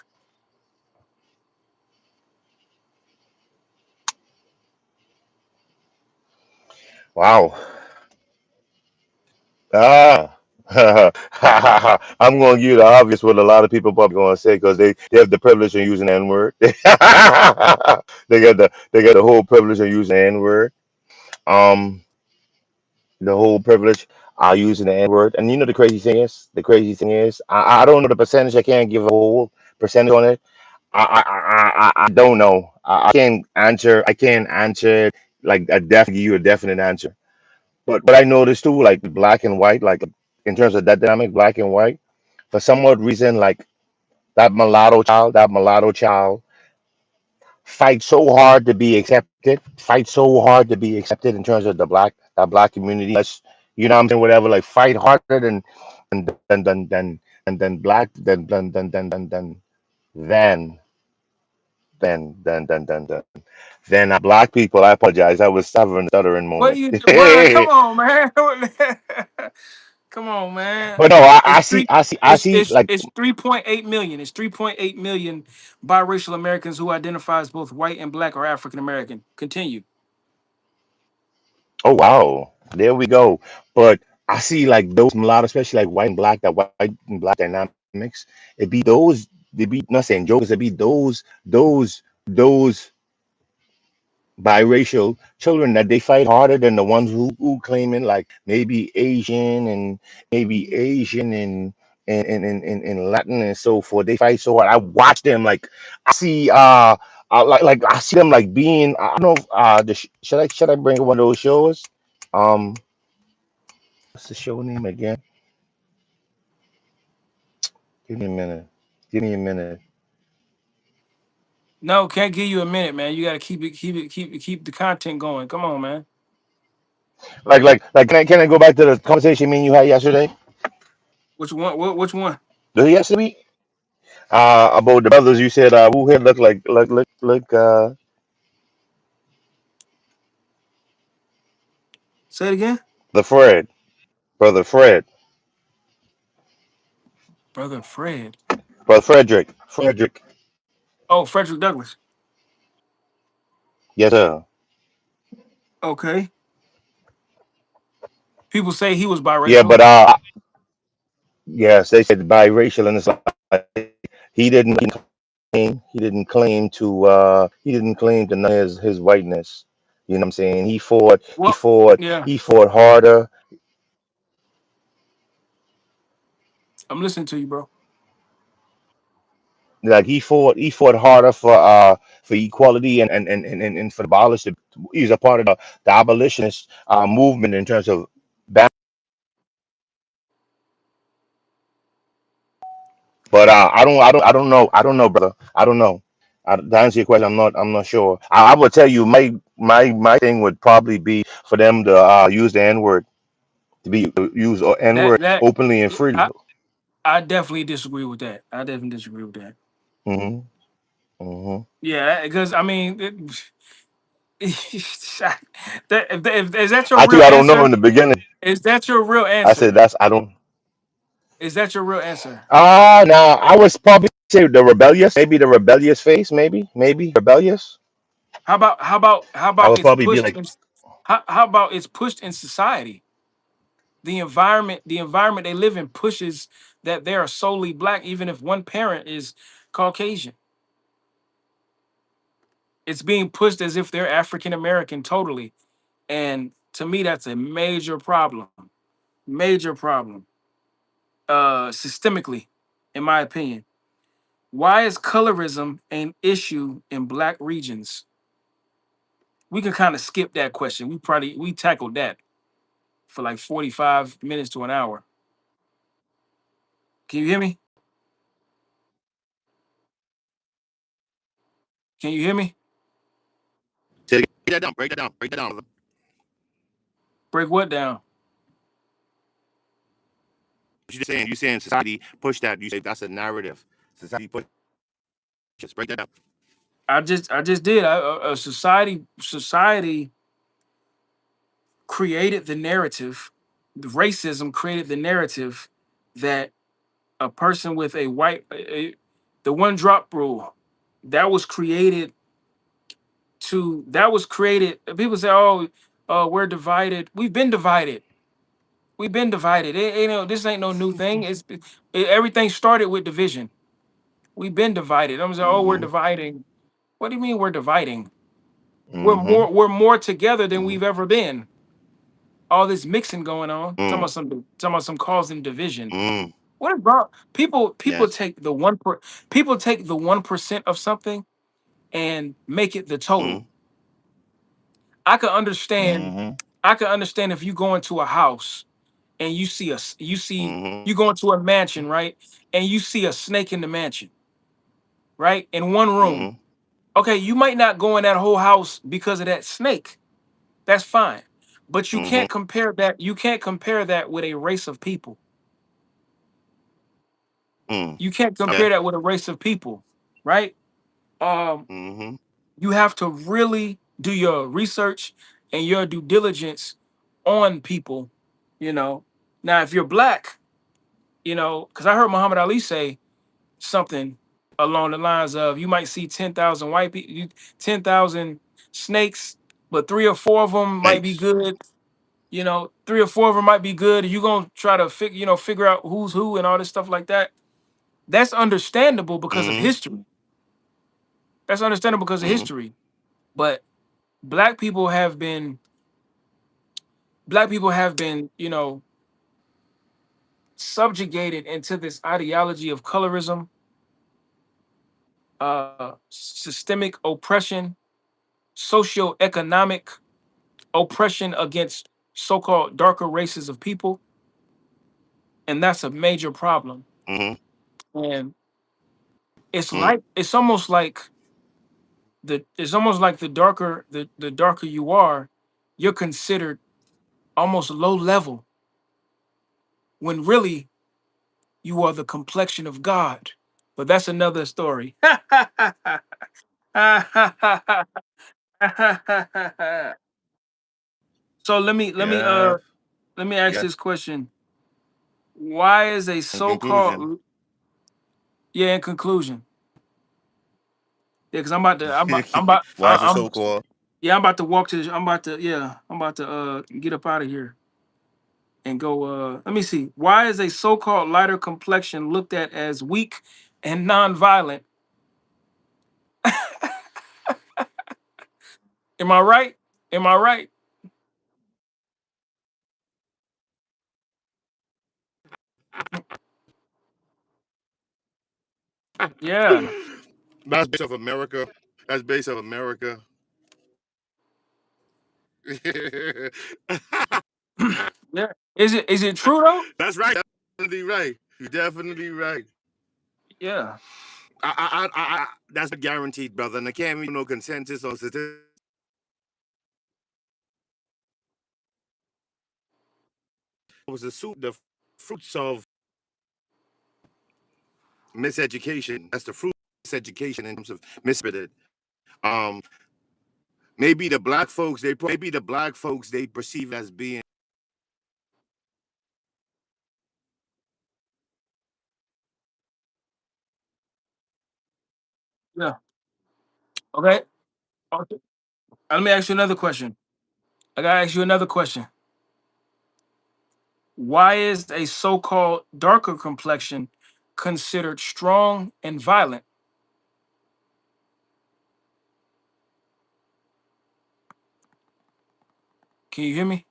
Wow. Ah. I'm going to give you the obvious what a lot of people probably going to say because they have the privilege of using the N word. They got the whole privilege of using the N word. Um, the whole privilege using the N word. And you know the crazy thing is, I don't know the percentage. I can't give a whole percentage on it. I don't know. I can't answer. I can't answer like a definite give you a definite answer. But what I noticed too, like black and white, like in terms of that dynamic, black and white, for some odd reason, like that mulatto child, fight so hard to be accepted, fight so hard to be accepted in terms of that black community. You know what I'm saying? Whatever, like fight harder than black than than black people. I apologize. I was stuttering What moment. you bro, come But on, man. Come on, man. no, I It's see, three I see, I see. Like, it's 3.8 million. It's 3.8 million biracial Americans who identify as both white and black or African American. Continue. oh wow, there we go. But I see like those mulatto, especially like white and black, that white and black dynamics. It be those. They be not saying jokers. It be those biracial children that they fight harder than the ones who claiming like maybe Asian and Latin and so forth. They fight so hard. I watch them like I see like I see them like being I don't know if, should I bring one of those shows? Um, what's the show name again? Give me a minute. Give me a minute. No, can't give you a minute, man. You gotta keep the content going. Come on, man. Like can I go back to the conversation me and you had yesterday? Which one? Which one? Was it yesterday? About the brothers you said who here look Say it again. the Fred, brother Fred, Brother Fred. brother Frederick. Oh, Frederick Douglass. Yes, sir. Okay. People say he was Yeah, biracial. but yes, they said biracial, and it's like he didn't he didn't claim to his whiteness. You know what I'm saying? Well, yeah. he fought harder. I'm listening to you, bro. Like he fought harder for equality and for the abolish. He's a part of the abolitionist movement in terms of. But I don't know, brother. I don't know. To answer your question, I'm not sure. I would tell you my thing would probably be for them to use the N word to be use N That word that openly and freely. I definitely disagree with that. I definitely disagree with that. Hmm. Hmm. Yeah, because I mean, is that your I real think I don't know answer? in the beginning. Is that your real I said answer? that's I don't. Is that your real answer? Nah. I was probably Say the rebellious, maybe the rebellious face, maybe rebellious. How about I would it's probably be pushed like, in, how about it's pushed in society? The environment they live in pushes that they are solely black, even if one parent is Caucasian. It's being pushed as if they're African American totally. And to me, that's a major problem. Major problem. Systemically, in my opinion. Why is colorism an issue in black regions? We can kind of skip that question. We tackled that for like 45 minutes to an hour. Can you hear me? Can you hear me? break that down, break that down. Break what down? You saying society push that? You say that's a narrative. Society push. Just break that down. I just did. Society created the narrative. The racism created the narrative that a person with a the one drop rule that was created people say, oh, we're divided. We've been divided. This ain't no new thing. Everything started with division. We've been divided. I'm saying, oh, we're Mm-hmm. dividing. What do you mean we're dividing? we're Mm-hmm. more we're more together than Mm-hmm. we've ever been. All this mixing going on, Mm. talking about some causing division. Mm. What is wrong? People Yes. take the one per, people take the 1% of something and make it the total. Mm. I could understand. Mm-hmm. I could understand if you go into a house and Mm-hmm. you go into a mansion, right? And you see a snake in the mansion, right? In one room. Mm-hmm. Okay, you might not go in that whole house because of that snake. That's fine. But you Mm-hmm. can't compare that. You can't compare that with a race of people. Mm. You can't compare Okay. that with a race of people, right? Um, Mm-hmm. you have to really do your research and your due diligence on people, you know. Now, if you're black, because I heard Muhammad Ali say something along the lines of you might see 10,000 white people, 10,000 snakes, but three or four of them might be Thanks. good. Three or four of them might be good. You're gonna try to figure out who's who and all this stuff like that. That's understandable because of Mm-hmm. history. That's understandable because of Mm-hmm. history. But black people have been subjugated into this ideology of colorism, systemic oppression, socioeconomic oppression against so-called darker races of people, and that's a major problem. Mm-hmm. And it's Mm. like it's almost like the darker you are, you're considered almost low level when really you are the complexion of God. But that's another story. So Yeah. let me ask Yeah. this question. Why is a In conclusion. so-called yeah, in conclusion. Yeah, because Why is it so called? yeah, I'm about to walk to I'm about to get up out of here and go let me see. Why is a so-called lighter complexion looked at as weak and non-violent? Am I right? Am I right? Yeah. That's based off America. That's based off America. Yeah. Is it true though? That's right. Definitely right. You're definitely right. Yeah. That's guaranteed, brother. And I can't even no consensus on statistics. It was the fruits of miseducation. That's the fruit of miseducation in terms of misspirited. Um, maybe the black folks they perceive as being Yeah. Okay. Okay. Let me ask you another question. I gotta ask you another question. Why is a so-called darker complexion considered strong and violent? Can you hear me?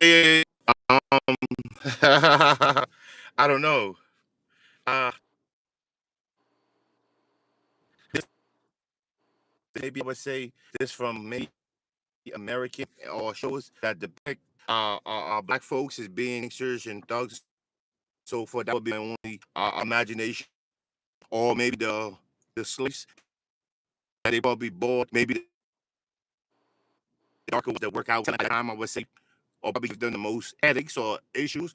Yeah, I don't know. Uh, this, maybe I would say this from maybe American or shows that depict black folks as being gangsters and thugs. So for that would be my only imagination, or maybe the slaves that they probably bought, maybe the darker ones that work out at the time. I would say, or probably give them the most headaches or issues.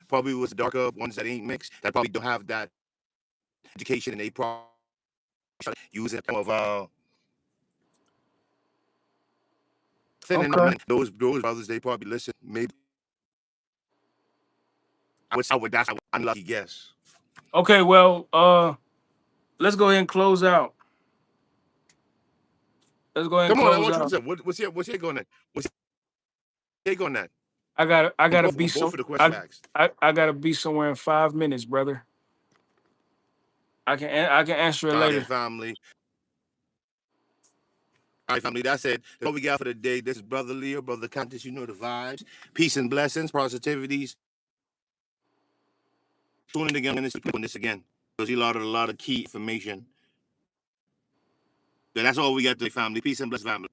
Probably was the darker ones that ain't mixed that probably don't have that education and they probably use it of thinning up Okay. men. Those brothers they probably listen. Maybe I would that's an unlucky guess. Okay, well, let's go ahead and close out. Let's go ahead and Come on, I close want you to out. say what's your going on? What's your take on that? I gotta On be both so of the questions asked. I gotta be somewhere in 5 minutes, brother. I can answer it All right, later. family. All right, family. That's it. That's all we got for the day. This is Brother Leo, Brother Contis. You know the vibes. Peace and blessings, positivities. Tuning again on this again. Because he a lot of key information. So that's all we got today, family. Peace and blessings, family.